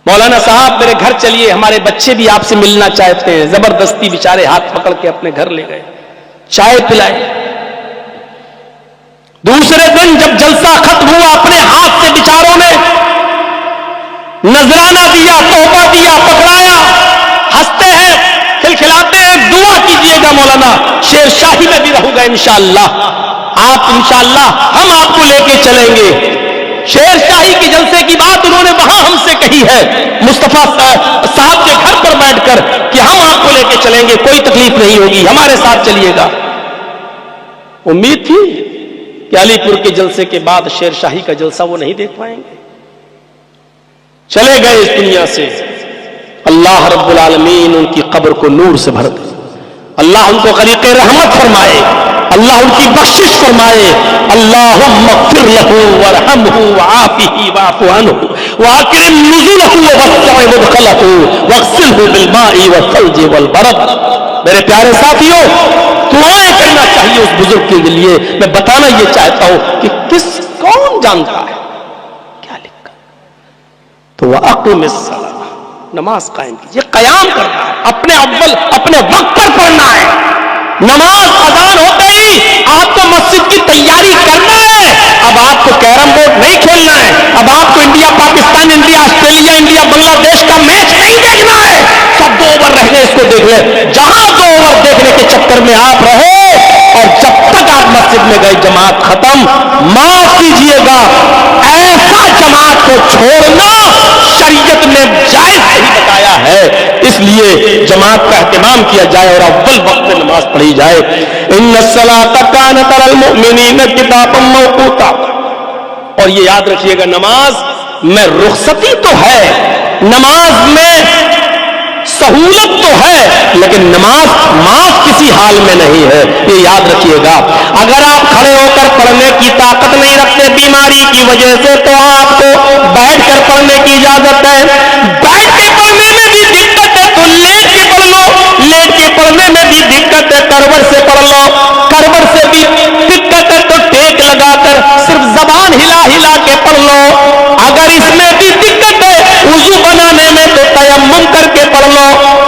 مولانا صاحب میرے گھر چلیے، ہمارے بچے بھی آپ سے ملنا چاہتے ہیں، زبردستی بیچارے ہاتھ پکڑ کے اپنے گھر لے گئے، چائے پلائے۔ دوسرے دن جب جلسہ ختم ہوا اپنے ہاتھ سے بیچاروں نے نذرانہ دیا، تحفہ دیا، پکڑایا، ہنستے ہیں، کھلکھلاتے ہیں، دعا کیجئے گا مولانا شیر شاہی میں بھی رہوں گا انشاءاللہ، آپ انشاءاللہ ہم آپ کو لے کے چلیں گے۔ شیر شاہی کی جلسے کی بات انہوں نے وہاں ہم سے کہی ہے مصطفیٰ صاحب کے گھر پر بیٹھ کر کہ ہم آپ کو لے کے چلیں گے، کوئی تکلیف نہیں ہوگی، ہمارے ساتھ چلیے گا۔ امید تھی کہ علی پور کے جلسے کے بعد شیر شاہی کا جلسہ وہ نہیں دیکھ پائیں گے، چلے گئے اس دنیا سے۔ اللہ رب العالمین ان کی قبر کو نور سے بھر دے، اللہ ان کو غریق رحمت فرمائے، اللہ ان کی بخشش فرمائے، اللہم اغفر لہ وارحمہ وعافہ واعف عنہ واکرم نزلہ ووسع مدخلہ واغسلہ بالماء والثلج والبرد۔ میرے پیارے ساتھیوں، دعائیں کرنا چاہیے اس بزرگ کے لیے۔ میں بتانا یہ چاہتا ہوں کہ کون جانتا ہے کیا لکھا، تو وَأَقِمِ الصَّلَاةَ، نماز قائم کیجیے، قیام کرنا ہے، اپنے وقت پر پڑھنا ہے۔ نماز اذان ہوتے ہی آپ کو مسجد کی تیاری کرنا ہے، اب آپ کو کیرم بورڈ نہیں کھیلنا ہے، اب آپ کو India Pakistan, India Australia, India Bangladesh کا میچ نہیں دیکھنا ہے، سب 2 اوور رہنے اس کو دیکھ لیں۔ جہاں 2 اوور دیکھنے کے چکر میں آپ رہے اور جب تک آپ مسجد میں گئے جماعت ختم، معاف کیجئے گا، ایسا جماعت کو چھوڑنا شریعت نے جائز نہیں بتایا ہے، اس لیے جماعت کا اہتمام کیا جائے اور اول وقت میں نماز پڑھی جائے۔ ان الصلاۃ کانت علی المؤمنین کتابا موقوتا، اور یہ یاد رکھیے گا نماز میں رخصتی تو ہے، نماز میں سہولت تو ہے، لیکن نماز معاف کسی حال میں نہیں ہے، یہ یاد رکھیے گا۔ اگر آپ کھڑے ہو کر پڑھنے کی طاقت نہیں رکھتے بیماری کی وجہ سے تو آپ کو بیٹھ کر پڑھنے کی اجازت ہے، بیٹھ کے پڑھنے میں بھی دقت ہے تو لیٹ کے پڑھ لو، لیٹ کے پڑھنے میں بھی دقت ہے کروٹ سے پڑھ لو، کروٹ سے بھی دقت ہے تو ٹیک لگا کر صرف زبان ہلا ہلا کے پڑھ لو، اگر اس میں بھی دقت ہے وضو بنانے میں تو تیمم کر کے پڑھ لو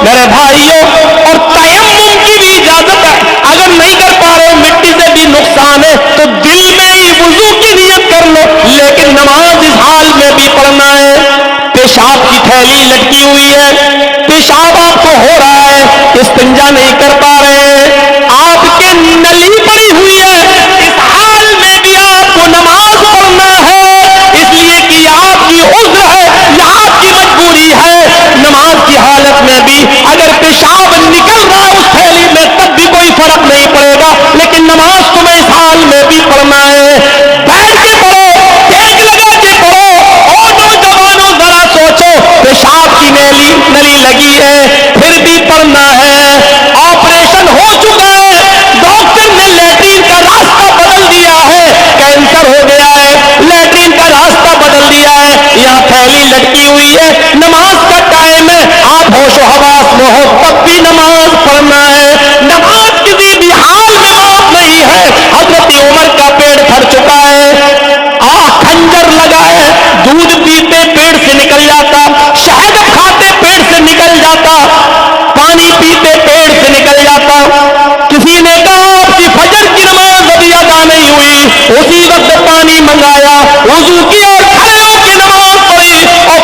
میرے بھائیوں، اور تیمم کی بھی اجازت ہے، اگر نہیں کر پا رہے مٹی سے بھی نقصان ہے تو دل میں ہی وضو کی نیت کر لو، لیکن نماز اس حال میں بھی پڑھنا ہے۔ پیشاب کی تھیلی لٹکی ہوئی ہے، پیشاب آپ کو ہو رہا ہے، استنجا نہیں کر پا رہے، آپ کے نلی پڑی ہوئی ہے، اس حال میں بھی آپ کو نماز پڑھنا ہے، اس لیے کہ یہ آپ کی عذر ہے، یہ آپ کی مجبوری ہے۔ نماز کی حالت میں بھی اگر پیشاب نکل رہا ہے اس تھیلی میں تب بھی کوئی فرق نہیں پڑے گا، لیکن نماز تمہیں اس حال میں بھی پڑھنا ہے۔ بیٹھ کے پڑھو، ٹیک لگا کے پڑھو، اور نوجوانوں ذرا سوچو، پیشاب کی نلی لگی ہے پھر بھی پڑھنا ہے، آپریشن ہو چکا ہے، ڈاکٹر نے لیٹرین کا راستہ بدل دیا ہے، کینسر ہو گیا ہے، لیٹرین کا راستہ بدل دیا ہے، یہاں تھیلی لٹکی ہوئی ہے، نماز کا ٹائم ہے، آپ ہوش و حواس میں ہو تب بھی نماز پڑھنا ہے۔ نماز کسی بھی حال میں معاف نہیں ہے۔ حضرت عمر کا پیٹ بھر چکا ہے، کھنجر لگا ہے، دودھ پیتے پیٹ سے نکل جاتا، شہد کھاتے پیٹ سے نکل جاتا، پانی پیتے پیٹ سے نکل جاتا، کسی نے کہا آپ کی فجر کی نماز ابھی ادا نہیں ہوئی، اسی وقت پانی منگایا، وضو کیا، کھڑے ہو کے نماز پڑھی اور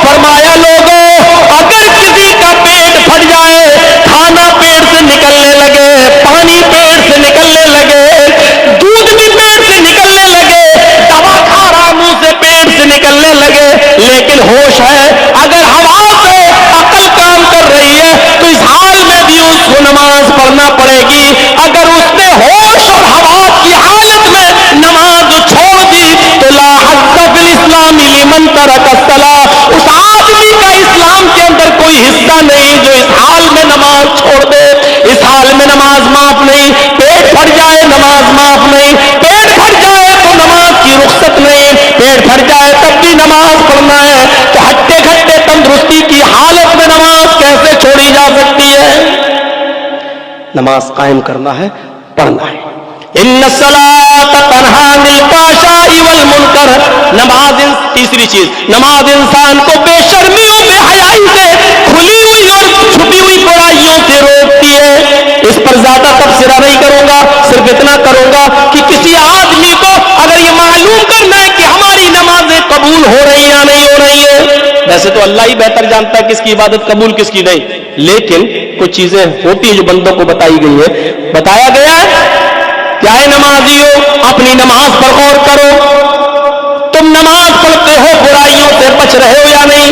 नमाज कायम करना है, पढ़ना है। इन्ना सलात तन्हा अनिल फ़हशाई वल मुनकर, नमाज, तीसरी चीज, नमाज इंसान को बेशर्मी और बेहयाई से, खुली हुई और छुपी हुई बुराइयों से रोकती है। इस पर ज्यादा तबसरा नहीं करूंगा, सिर्फ इतना करूंगा कि किसी आदमी को अगर ये मालूम करना है कि हमारी नमाजें कबूल हो रही या नहीं हो रही है, वैसे तो अल्लाह ही बेहतर जानता है किसकी इबादत कबूल किसकी नहीं, लेकिन कुछ चीजें होती है जो बंदों को बताई गई है। बताया गया है, क्या है नमाजियों, अपनी नमाज पर गौर करो। तुम नमाज पढ़ते हो, बुराइयों से बच रहे हो या नहीं,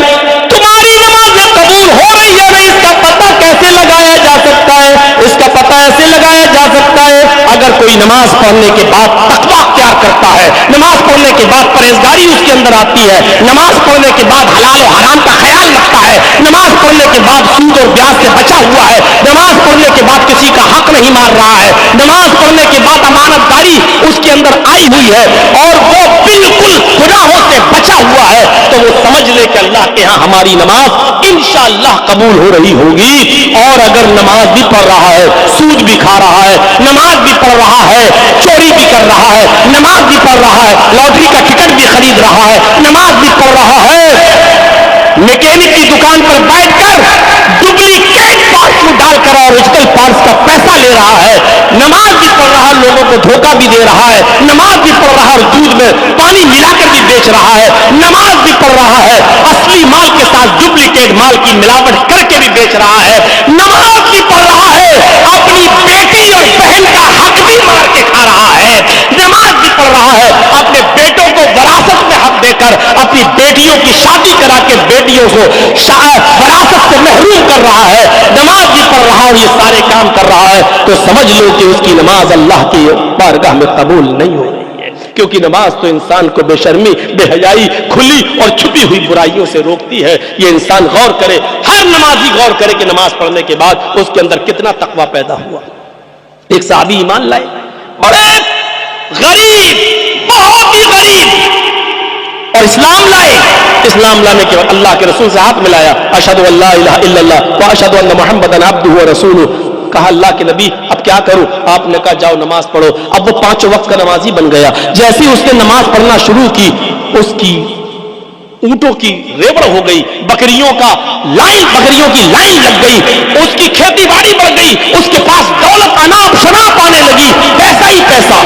तुम्हारी नमाजें कबूल हो रही या नहीं, इसका पता कैसे लगाया जा सकता है? इसका पता ऐसे लगाया जा सकता है, अगर कोई नमाज पढ़ने के बाद तकवा अख्तियार करता है, नमाज पढ़ने के बाद परहेजगारी उसके अंदर आती है, नमाज पढ़ने के बाद हलाल और हराम का ख्याल रखता है, नमाज पढ़ने के बाद सूद और ब्याज से बचा हुआ है, नमाज पढ़ने के बाद किसी का हक नहीं मार रहा है, नमाज पढ़ने के बाद अमानतदारी उसके अंदर आई हुई है और वो बिल्कुल गुनाहों से बचा हुआ है, तो वो समझ ले कि अल्लाह के यहां हमारी नमाज इंशाअल्लाह कबूल हो रही होगी। और अगर नमाज भी पढ़ रहा है, सूद भी खा रहा है, नमाज भी पढ़ रहा है, चोरी भी कर रहा है, नमाज भी पढ़ रहा है, लॉटरी का टिकट भी खरीद रहा है, नमाज भी पढ़ रहा है, मैकेनिक की दुकान पर बैठकर डुप्लीकेट पार्ट्स में डालकर ओरिजिनल पार्ट्स का पैसा ले रहा है, नमाज भी पढ़ रहा है, लोगों को धोखा भी दे रहा है, नमाज भी पढ़ रहा है, दूध में पानी मिलाकर भी बेच रहा है, नमाज भी पढ़ रहा है, असली माल के साथ डुप्लीकेट माल की मिलावट करके भी बेच रहा है, नमाज भी पढ़ रहा है, अपनी बेटी और बहन का हक भी मार के खा रहा है, नमाज भी पढ़ रहा है, अपने बेटों को विरासत में हक देकर अपनी बेटियों की शादी करा के बेटियों को विरासत से महरूम कर रहा है, नमाज भी पढ़ रहा है, ये सारे काम कर रहा है, तो समझ लो कि उसकी नमाज अल्लाह की बारगाह में कबूल नहीं हो रही है, क्योंकि नमाज तो इंसान को बेशर्मी, बेहयाई, खुली और छुपी हुई बुराइयों से रोकती है। ये इंसान गौर करे, हर नमाजी गौर करे कि नमाज पढ़ने के बाद उसके अंदर कितना तकवा पैदा हुआ। एक साहबी ईमान लाए, बड़े गरीब, बहुत ही गरीब, और इस्लाम लाए। इस्लाम लाने के बाद अल्लाह के रसूल से हाथ मिलाया, अशहदु अल्ला इलाहा इल्लल्लाह व अशहदु अन्ना मुहम्मदन अब्दुहु व रसूलुहु। कहा अल्लाह के नबी अब क्या करूं? आपने कहा जाओ नमाज पढ़ो। अब वो 5 वक्त का नमाजी बन गया। जैसे ही उसने नमाज पढ़ना शुरू की, उसकी ऊंटों की रेवड़ हो गई, बकरियों की लाइन लग गई, उसकी खेती बाड़ी बढ़ गई, उसके पास दौलत अनाप शनाप आने लगी, पैसा ही पैसा।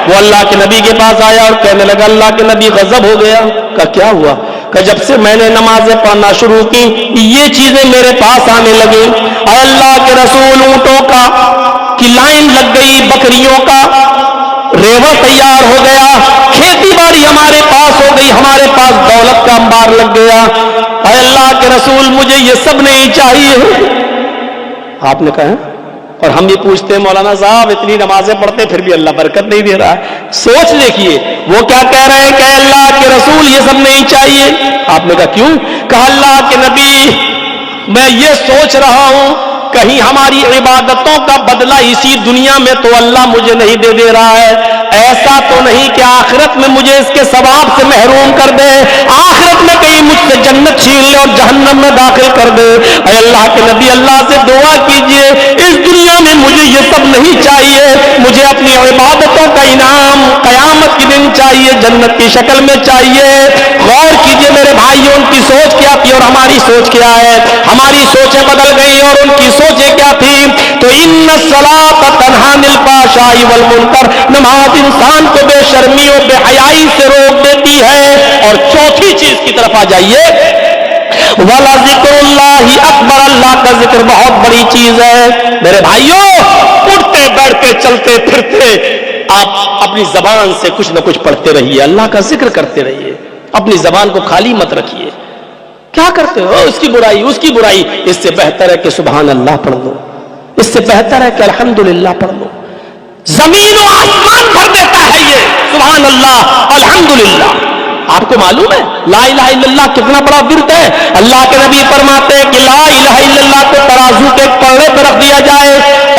वो अल्लाह के नबी के पास आया और कहने लगा, अल्लाह के नबी गजब हो गया। कहा क्या हुआ? कहा जब से मैंने नमाजें पढ़ना शुरू की ये चीजें मेरे पास आने लगी। अल्लाह के रसूल, ऊंटों की लाइन लग गई, बकरियों का रेवड़ तैयार हो गया, खेती बाड़ी हमारे पास हो गई, हमारे पास दौलत का अंबार लग गया। अल्लाह के रसूल मुझे ये सब नहीं चाहिए। आपने कहा, और हम ये पूछते हैं मौलाना साहब इतनी नमाजें पढ़ते फिर भी अल्लाह बरकत नहीं दे रहा है। सोच देखिए वो क्या कह रहे हैं कि अल्लाह के रसूल ये सब नहीं चाहिए। आपने कहा क्यों? कहा अल्लाह के नबी मैं ये सोच रहा हूं कहीं हमारी इबादतों का बदला इसी दुनिया में तो अल्लाह मुझे नहीं दे रहा है। ऐसा तो नहीं कि आखिरत में मुझे इसके सवाब से महरूम कर दे, आखिरत में कहीं मुझसे जन्नत छीन ले और जहन्नम में दाखिल कर दे। अल्लाह के नबी अल्लाह से दुआ कीजिए, इस दुनिया में मुझे ये सब नहीं चाहिए, मुझे अपनी इबादतों का इनाम कयामत के दिन चाहिए, जन्नत की शक्ल में चाहिए। गौर कीजिए मेरे भाइयों, उनकी सोच क्या थी और हमारी सोच क्या है। हमारी सोचें बदल गई और उनकी सोचें क्या थी। तो इन्ना सलात तन्हा अनिल फ़हशाई वल मुनकर, नमाज इंसान को बेशर्मी और बेहयाई से रोक देती है। और चौथी चीज की तरफ आ जाइए, वाला ज़िक्रुल्लाहि अकबर, अल्लाह का जिक्र बहुत बड़ी चीज है। मेरे भाइयों, उठते बैठते चलते फिरते आप अपनी जबान से कुछ न कुछ पढ़ते रहिए, अल्लाह का जिक्र करते रहिए, अपनी जबान को खाली मत रखिए। क्या करते हो? उसकी बुराई उसकी बुराई। इससे बेहतर है कि सुभान अल्लाह पढ़ लो, इससे बेहतर है कि अल्हम्दुलिल्लाह पढ़ लो। जमीन और आसमान भर देता है ये सुभान अल्लाह अल्हम्दुलिल्लाह। आपको मालूम है ला इलाहा इल्लल्लाह कितना बड़ा विर्द है? अल्लाह के नबी फरमाते हैं कि ला इलाहा इल्लल्लाह को तराजू के पल्ले पर रख दिया जाए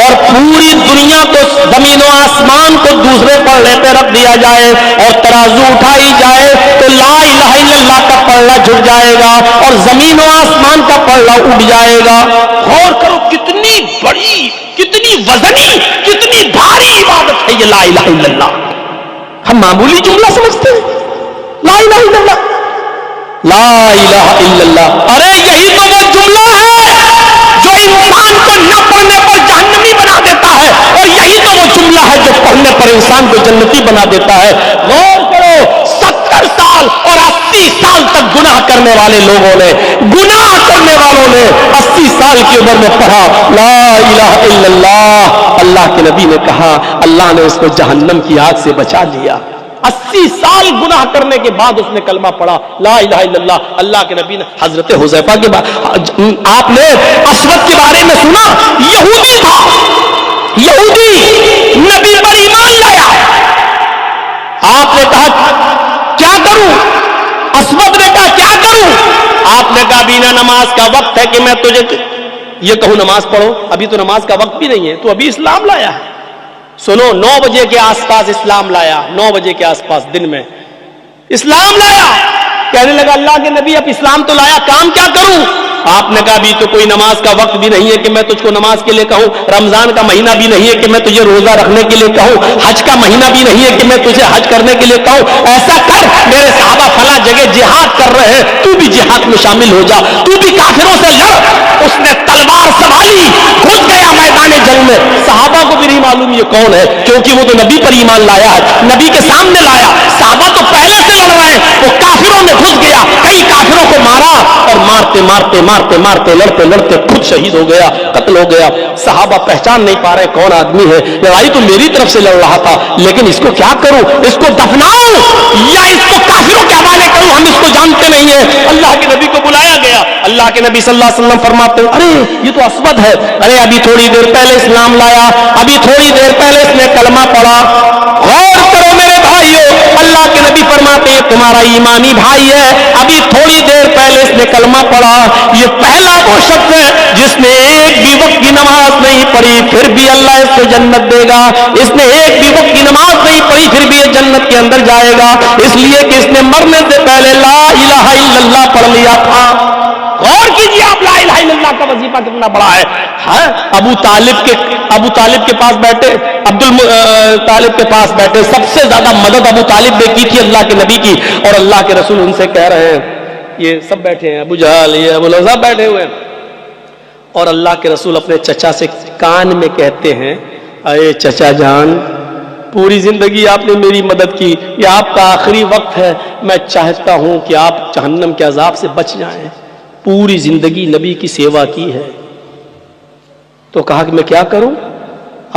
और पूरी दुनिया को, जमीन और आसमान को दूसरे पल्ले पर रख दिया जाए और तराजू उठाई जाए तो ला इलाहा इल्लल्लाह का पल्ला झुक जाएगा और जमीन और आसमान का पल्ला उठ जाएगा। गौर करो कितनी बड़ी, कितनी کتنی وزنی کتنی بھاری عبادت ہے یہ لا الہ الا اللہ. ہم معمولی جملہ سمجھتے ہیں لا الہ الا اللہ. لا الہ الا اللہ، ارے یہی تو وہ جملہ ہے جو انسان کو نہ پڑھنے پر جہنمی بنا دیتا ہے، اور یہی تو وہ جملہ ہے جو پڑھنے پر انسان کو جنتی بنا دیتا ہے. غور کرو، 70 سال اور 80 سال تک گناہ کرنے والے لوگوں نے، گناہ کرنے والوں نے 80 سال کی عمر میں پڑھا لا الہ الا اللہ. اللہ کے نبی نے کہا اللہ نے اس کو جہنم کی آگ سے بچا لیا. 80 سال گناہ کرنے کے بعد اس نے کلمہ پڑھا لا الہ الا اللہ. اللہ کے نبی نے حضرت حذیفہ کے بعد، آپ نے اسود کے بارے میں سنا، یہودی تھا، یہودی نبی پر ایمان لایا. آپ نے کہا کیا کروں؟ اسود نے کہا کیا کروں؟ آپ نے کہا بینا نماز کا وقت ہے کہ میں تجھے یہ کہوں نماز پڑھو؟ ابھی تو نماز کا وقت بھی نہیں ہے، تو ابھی اسلام لایا ہے. سنو، 9 بجے کے آس پاس اسلام لایا، 9 بجے کے آس پاس دن میں اسلام لایا. کہنے لگا اللہ کے نبی اب اسلام تو لایا، کام کیا کروں؟ آپ نے کہا ابھی تو کوئی نماز کا وقت بھی نہیں ہے کہ میں تجھ کو نماز کے لیے کہوں، رمضان کا مہینہ بھی نہیں ہے کہ میں تجھے روزہ رکھنے کے لیے کہوں، حج کا مہینہ بھی نہیں ہے کہ میں تجھے حج کرنے کے لیے کہوں. ایسا کر، میرے صحابہ فلاں جگہ جہاد کر رہے ہیں، تو بھی جہاد میں شامل ہو جا، تو بھی کافروں سے لڑ. اس نے تلوار سنبھالی، گھس گیا میدان جنگ میں. صحابہ کو بھی نہیں معلوم یہ کون ہے، کیونکہ وہ تو نبی پر ایمان لایا ہے، نبی کے سامنے لایا. صحابہ تو پہلے سے لڑ رہے ہیں، وہ کافروں میں گھس گیا، کئی کافروں کو مارا، اور مارتے مارتے مارتے مارتے لڑتے لڑتے خود شہید ہو گیا، قتل ہو گیا. صحابہ پہچان نہیں پا رہے کون آدمی ہے. لڑائی تو میری طرف سے لڑ رہا تھا، لیکن اس کو کیا کروں؟ اس کو دفناؤں یا اس کو کافروں کے حوالے کروں؟ ہم اس کو جانتے نہیں ہیں. اللہ کے نبی کو بلایا گیا. اللہ کے نبی صلی اللہ علیہ وسلم فرماتے ہیں ارے یہ تو اسود ہے، ارے ابھی تھوڑی دیر پہلے اسلام لایا، ابھی تھوڑی دیر پہلے اس نے کلمہ پڑھا. غور کرو میرے بھائیو، اللہ کے نبی فرماتے ہیں تمہارا ایمانی بھائی ہے، ابھی تھوڑی دیر پہلے اس نے کلمہ پڑھا. یہ پہلا وہ شخص ہے جس نے ایک بھی وقت کی نماز نہیں پڑھی پھر بھی اللہ اس کو جنت دے گا. اس نے ایک بھی وقت کی نماز نہیں پڑھی پھر بھی یہ جنت کے اندر جائے گا، اس لیے کہ اس نے مرنے سے پہلے لا الہ الا اللہ پڑھ لیا تھا. غور کیجیے آپ، لا الہ الا اللہ کا وظیفہ کتنا بڑا ہے. ہاں، ابو طالب کے پاس بیٹھے، طالب کے پاس بیٹھے، سب سے زیادہ مدد ابو طالب نے کی تھی اللہ کے نبی کی، اور اللہ کے رسول ان سے کہہ رہے ہیں، یہ سب بیٹھے ہیں، ابو جہل، یہ ابو لہب بیٹھے ہوئے ہیں، اور اللہ کے رسول اپنے چچا سے کان میں کہتے ہیں اے چچا جان، پوری زندگی آپ نے میری مدد کی، یہ آپ کا آخری وقت ہے، میں چاہتا ہوں کہ آپ جہنم کے عذاب سے بچ جائیں. پوری زندگی نبی کی سیوا کی ہے. تو کہا کہ میں کیا کروں؟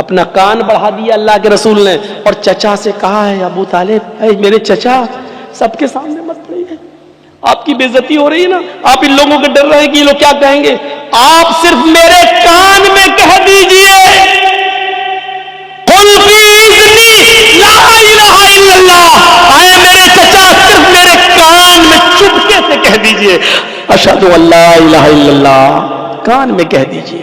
اپنا کان بڑھا دیا اللہ کے رسول نے، اور چچا سے کہا ہے ابو طالب، اے میرے چچا، سب کے سامنے مت پڑھیے، آپ کی بے عزتی ہو رہی ہے نا، آپ ان لوگوں کے ڈر رہے ہیں کہ یہ لوگ کیا کہیں گے، آپ صرف میرے کان میں کہہ دیجئے قل فی اذنی لا الہ الا اللہ. اے میرے چچا، صرف میرے کان میں چپکے سے کہہ دیجئے اشہد ان لا الہ الا اللہ، کان میں کہہ دیجئے.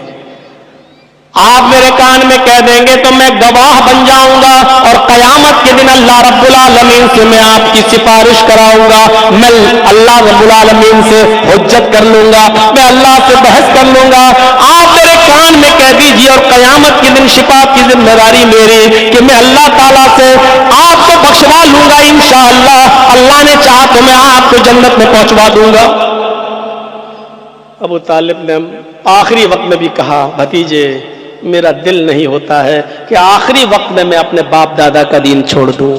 آپ میرے کان میں کہہ دیں گے تو میں گواہ بن جاؤں گا، اور قیامت کے دن اللہ رب العالمین سے میں آپ کی سفارش کراؤں گا، میں اللہ رب العالمین سے حجت کر لوں گا، میں اللہ سے بحث کر لوں گا. آپ میرے کان میں کہہ دیجیے، اور قیامت کے دن شفاعت کی ذمہ داری میری کہ میں اللہ تعالیٰ سے آپ کو بخشوا لوں گا انشاءاللہ. اللہ نے چاہا تو میں آپ کو جنت میں پہنچوا دوں گا. ابو طالب نے آخری وقت میں بھی کہا بھتیجے، میرا دل نہیں ہوتا ہے کہ آخری وقت میں اپنے باپ دادا کا دین چھوڑ دوں.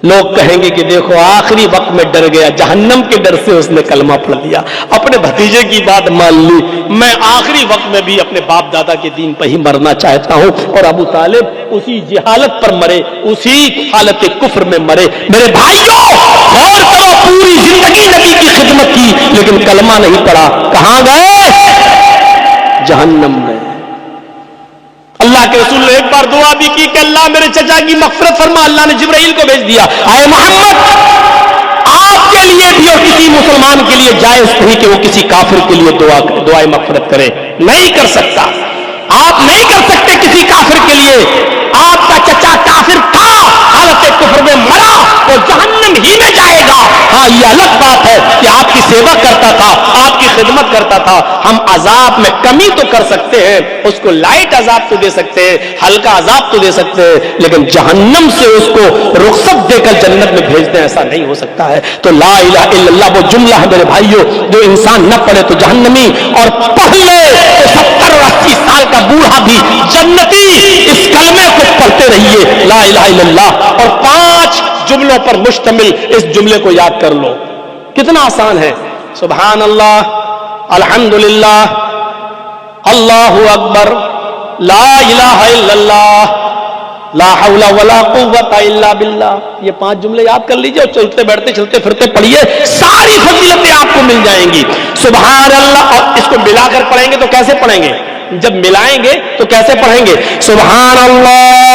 لوگ کہیں گے کہ دیکھو آخری وقت میں ڈر گیا، جہنم کے ڈر سے اس نے کلمہ پڑھ لیا، اپنے بھتیجے کی بات مان لی. میں آخری وقت میں بھی اپنے باپ دادا کے دین پر ہی مرنا چاہتا ہوں. اور ابو طالب اسی جہالت پر مرے، اسی حالت کفر میں مرے. میرے بھائیوں، غور کرو، پوری زندگی نبی کی خدمت کی لیکن کلمہ نہیں پڑھا. کہاں گئے؟ جہنم میں. اللہ کے رسول نے ایک بار دعا بھی کی کہ اللہ میرے چچا کی مغفرت فرما. اللہ نے جبرائیل کو بھیج دیا، اے محمد، آپ کے لیے بھی اور کسی مسلمان کے لیے جائز نہیں کہ وہ کسی کافر کے لیے دعائے مغفرت کرے. نہیں کر سکتا، آپ نہیں کر سکتے کسی کافر کے لیے. آپ کا چچا کافر تھا، حالت کفر میں مرا، وہ جہنم ہی میں جائے گا. ہاں، یہ الگ بات ہے کہ آپ کی सेवा करता था, आपकी खिदमत करता था। हम अजाब में कमी तो कर सकते हैं, उसको लाइट अजाब तो दे सकते हैं, हल्का अजाब तो दे सकते हैं, लेकिन जहन्नम से उसको रुखसत देकर जन्नत में भेज दें, ऐसा नहीं हो सकता है। तो ला इलाहा इल्लल्लाह वो जुमला है मेरे भाइयों, जो इंसान न पढ़े तो जहन्नमी, और पढ़ ले तो 70 और 80 साल का बूढ़ा भी जन्नती। इस कलमे को पढ़ते रहिए, ला इलाहा इल्लल्लाह, और 5 जुमलों पर मुश्तमिल इस जुमले को याद कर लो। कितना आसान है। सुभान अल्लाह, अल्हम्दुलिल्लाह, अल्लाहु अकबर, ला इलाहा इल्लल्लाह, ला हौला वला कुव्वता इल्ला बिल्लाह। ये 5 जुमले याद कर लीजिए और चलते बैठते चलते फिरते पढ़िए, सारी फजीलतें आपको मिल जाएंगी। सुभान अल्लाह, और इसको मिलाकर पढ़ेंगे तो कैसे पढ़ेंगे? जब मिलाएंगे तो कैसे पढ़ेंगे? सुभान अल्लाह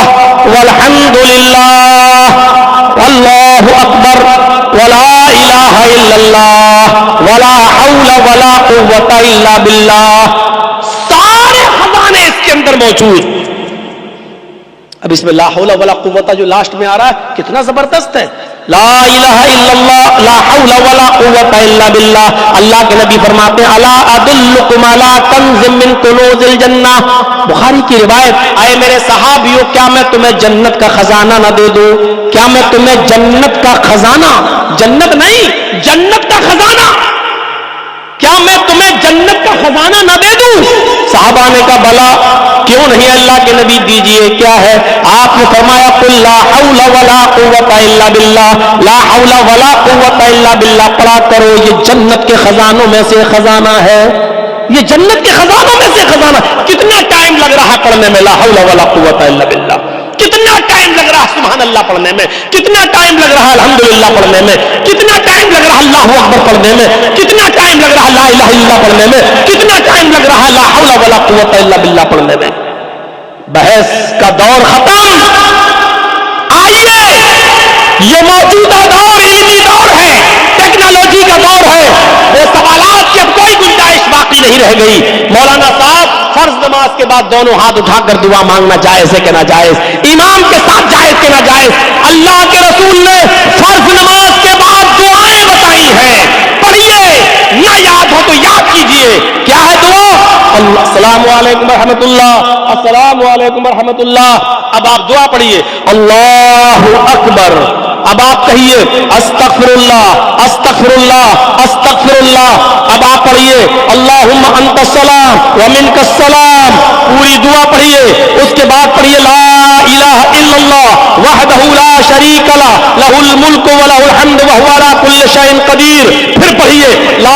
वल्हम्दुलिल्लाह वल्लाहु अकबर वला इलाहा इल्लल्लाह वला हौला वला कुव्वता इल्ला बिल्लाह। सारे खजाने इसके अंदर मौजूद। अब इसमें ला हौला वला कुव्वता जो लास्ट में आ रहा है, कितना जबरदस्त है। ला इलाहा इल्लल्लाह ला हौला वला कुव्वता इल्ला बिल्लाह। अल्लाह के नबी फरमाते हैं, अला अदुल्लुकुम अला कंज़िम मिन कुनूज़िल जन्नह। बुखारी की रिवायत, आए मेरे सहाबियों, क्या मैं तुम्हें जन्नत का खजाना न दे दूं? क्या मैं तुम्हें जन्नत का खजाना, जन्नत नहीं जन्नत का खजाना, क्या मैं तुम्हें जन्नत का खजाना न दे दूं? साहबा ने कहा भला क्यों नहीं अल्लाह के नबी, दीजिए। क्या है? आपने फरमाया कुल ला हौला वला कुव्वता इल्ला बिल्लाह, ला हौला वला कुव्वता इल्ला बिल्लाह पढ़ा करो। ये जन्नत के खजानों में से खजाना है, ये जन्नत के खजानों में से खजाना। कितना टाइम लग रहा है पढ़ने में ला हौला वला कुव्वता इल्ला बिल्लाह? कितना टाइम लग रहा है सुभान अल्लाह पढ़ने में? कितना टाइम लग रहा है अल्हम्दुलिल्लाह पढ़ने में? कितना टाइम लग रहा है अल्लाहु अकबर पढ़ने में? कितना टाइम लग रहा है ला इलाहा इल्लल्लाह पढ़ने में? कितना टाइम लग रहा है ला हौला वला कुव्वता इल्ला बिल्लाह पढ़ने में? बहस का दौर खत्म। आइए, ये मौजूदा दौर इल्मी दौर है, टेक्नोलॉजी का दौर है। वो सवालात की अब कोई गुंजाइश बाकी नहीं रह गई। मौलाना साहब, फर्ज नमाज के बाद दोनों हाथ उठाकर दुआ मांगना जायज है कि ना जायज? इमाम के साथ जायज के ना जायज? अल्लाह के रसूल ने फर्ज नमाज के बाद दुआएं बताई हैं, पढ़िए। ना याद हो तो याद कीजिए। क्या है दुआ? अस्सलामु अलैकुम रहमतुल्लाह, अस्सलामु अलैकुम रहमतुल्लाह। अब आप दुआ पढ़िए, अल्लाहु अकबर। अब आप कहिए अस्तगफिरुल्लाह, अस्तगफिरुल्लाह, अस्तगफिरुल्लाह। अब आप पढ़िए अल्लाहुम्मा अंतस्सलाम व मिनकस्सलाम, पूरी दुआ पढ़िए। उसके बाद पढ़िए ला इलाहा इल्लल्लाह वहदहु ला शरीक लह, लहुल मुल्क व लहुल हम्द व हुवा अला कुल्लि शैइन कदीर। फिर पढ़िए ला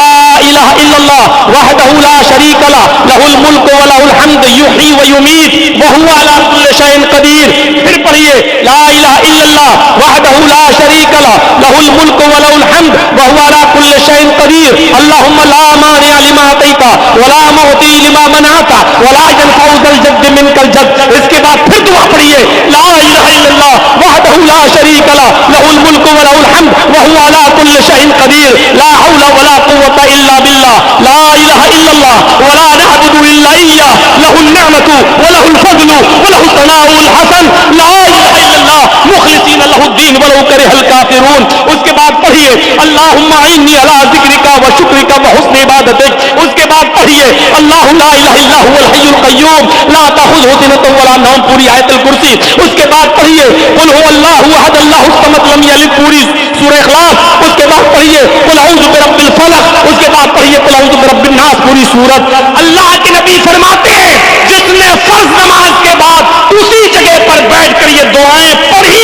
इलाहा इल्लल्लाह वहदहु ला शरीक लह, लहुल मुल्क व लहुल हम्द युहयी व युमीत व हुवा अला कुल्लि शैइन कदीर। फिर पढ़िए ला इलाहा इल्लल्लाह वहदहु ला शरीक लह, लहुल मुल्क व लहुल हम्द व हुवा अला कुल्लि शैइन कदीर। अल्लाहुम्मा ला मानिअ लिमा अतैता व ला मुअती लिमा मनअता व ला यनफउ ज़ल जद्द मिनकल जद्द। इसके बाद फिर दुआ पढ़िए ला इलाहा इल्लल्लाह वहदहु ला शरीक लह, लहुल मुल्क व लहुल हम्द व हुवा अला कुल्लि शैइन कदीर। ला हौला वला कुव्वता इल्ला बिल्लाह, ला इलाहा इल्लल्लाह व ला नअबुदु इल्ला इय्याह, लहुल निअमतु व लहुल फज़लु व लहु सनाउल हसन। ला इलाहा इल्लल्लाह मुखलिसीन लहुद्दीन व लौ करिहल काफिरून। उसके बाद पढ़िए अल्लाहुम्मा इन्नी अला ज़िक्रिका व शुक्रिका व हुस्नि इबादतिक। उसके बाद पढ़िए अल्लाहु ला इलाहा इल्ला हुवल हय्युल क़य्यूम ला ताख़ुज़ुहु सिनतुन व ला नौम, पूरी आयतुल कुर्सी। उसके बाद पढ़िए कुल हुवल्लाहु अहद अल्लाहुस समद लम यलिद, पूरी सूरह इखलास। उसके बाद पढ़िए कुल अऊज़ु बिरब्बिल फलक। उसके बाद पढ़िए कुल अऊज़ु बिरब्बिन नास, पूरी सूरत। अल्लाह के नबी फरमाते हैं जिसने फर्ज नमाज के बाद उसी जगह पर बैठकर ये दुआएं पढ़ी,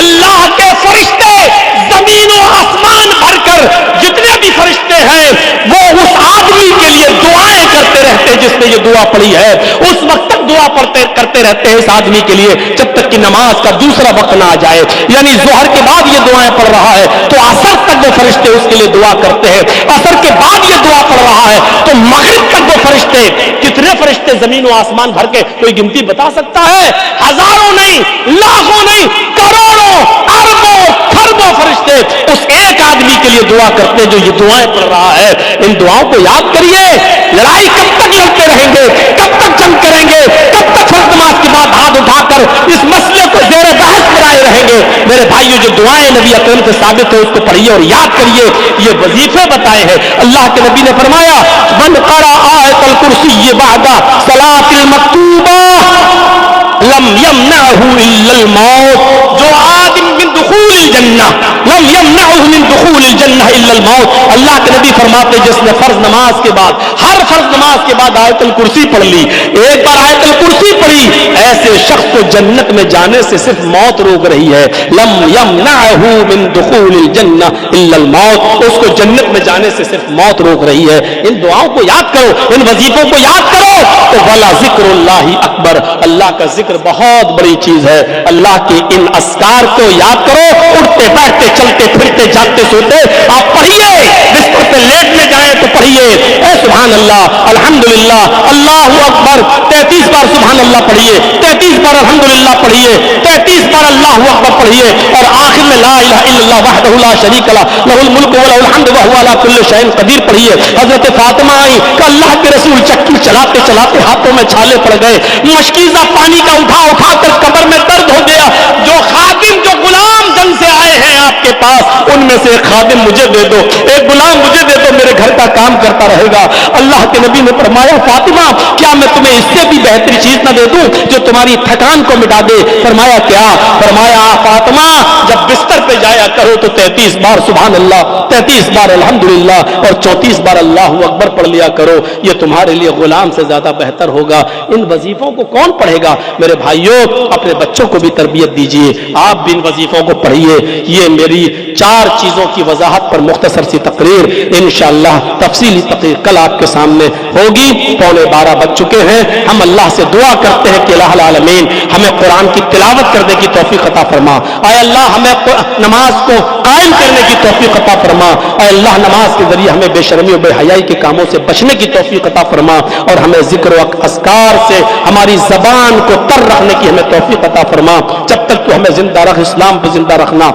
अल्लाह के फरिश्ते जमीन और आसमान भरकर जितने भी फरिश्ते हैं वो उस आदमी के लिए दुआएं करते रहते हैं जिसने ये दुआ पढ़ी है। उस वक्त तक दुआ करते रहते हैं इस आदमी के लिए जब तक कि नमाज का दूसरा वक्त ना आ जाए। यानी जोहर के बाद ये दुआएं पढ़ रहा है तो असर तक वो फरिश्ते उसके लिए दुआ करते हैं। असर के बाद ये दुआ पढ़ रहा है तो मगरिब तक वो फरिश्ते, कितने फरिश्ते जमीन और आसमान भर के कोई गिनती बता सकता है? हजारों नहीं, लाखों नहीं, करोड़ों, अरबों, खरबों फरिश्ते उस एक आदमी के लिए दुआ करते हैं जो ये दुआएं पढ़ रहा है। इन दुआओं को याद करिए। लड़ाई कब तक लड़ते रहेंगे, कब तक जंग करेंगे, कब तक फर्ज नमाज के बाद हाथ उठाकर इस मसले को जेर बहस बनाए रहेंगे? मेरे میرے بھائیوں جو دعائیں نبی اکرم سے ثابت ہے اس کو پڑھیے اور یاد کریے. یہ وظیفے بتائے ہیں. اللہ کے نبی نے فرمایا من قرأ آیت الکرسی بعد صلاۃ المکتوبہ لم یمنعہ الا الموت. جو آدم من دخول الجنہ لم یمنعہ من دخول الجنہ الا الموت. اللہ کے نبی فرماتے جس نے فرض نماز کے بعد ہر فرض نماز کے بعد آیت الکرسی پڑھ لی, ایک بار آیت الکرسی پڑھی, ایسے شخص کو جنت میں جانے سے صرف موت روک رہی ہے. لم یمنعہ من دخول الجنہ الا الموت. اس کو جنت میں جانے سے صرف موت روک رہی ہے. ان دعاؤں کو یاد کرو, ان وظیفوں کو یاد کرو. تو ولا ذکر اللہ اکبر, اللہ کا ذکر بہت بڑی چیز ہے. اللہ کے ان اذکار کو یاد کرو. اٹھتے بیٹھتے چلتے پھرتے جاگتے سوتے آپ پڑھیے. بستر پہ لیٹنے جائیں تو پڑھیے اے سبحان اللہ الحمدللہ اللہ اکبر 33 بار سبحان اللہ پڑھیے, 33 بار الحمدللہ پڑھیے, 33 بار اللہ اکبر پڑھیے, اور آخر میں لا الہ الا اللہ وحدہ لا شریک لہ لہ الملک و لہ الحمد وہو علی کل شیء قدیر پڑھیے. حضرت فاطمہ آئی کہ اللہ کے رسول چکی چلاتے چلاتے ہاتھوں میں چھالے پڑ گئے, مشکیزہ پانی کا اٹھا اٹھا کر کمر میں درد ہو گیا. جو خادم جو غلام جنگ سے آئے ہیں آپ کے پاس, ان میں سے ایک خادم مجھے دے دو, ایک غلام مجھے دے دو, میرے گھر کا کام کرتا رہے گا. اللہ کے نبی نے فرمایا فاطمہ کیا میں تمہیں اس سے بھی بہتر چیز نہ دے دوں جو تمہاری تھکان کو مٹا دے؟ فرمایا کیا؟ فرمایا فاطمہ جب بستر پہ جایا کرو تو 33 بار سبحان اللہ, 33 بار الحمدللہ اور 34 بار اللہ اکبر پڑھ لیا کرو. یہ تمہارے لیے غلام سے زیادہ بہتر ہوگا. ان وظیفوں کو کون پڑھے گا؟ میرے بھائیوں اپنے بچوں کو بھی تربیت دیجیے, آپ بھی ان وظیفوں کو پڑھیے. یہ میری 4 چیزوں کی وضاحت پر مختصر سی تقریر, انشاءاللہ تفصیلی تقریر کل آپ کے سامنے ہوگی. 11:15 بج چکے ہیں. ہم اللہ سے دعا کرتے ہیں کہ الہ العالمین ہمیں قرآن کی تلاوت کرنے کی توفیق عطا فرما. اے اللہ ہمیں نماز کو قائم کرنے کی توفیق عطا فرما. اے اللہ نماز کے ذریعے ہمیں بے شرمی و بے حیائی کے کاموں سے بچنے کی توفیق عطا فرما, اور ہمیں ذکر و اذکار سے ہماری زبان کو تر رکھنے کی ہمیں توفیق عطا فرما. جب تک تو ہمیں زندہ رکھ, اسلام پہ زندہ رکھنا.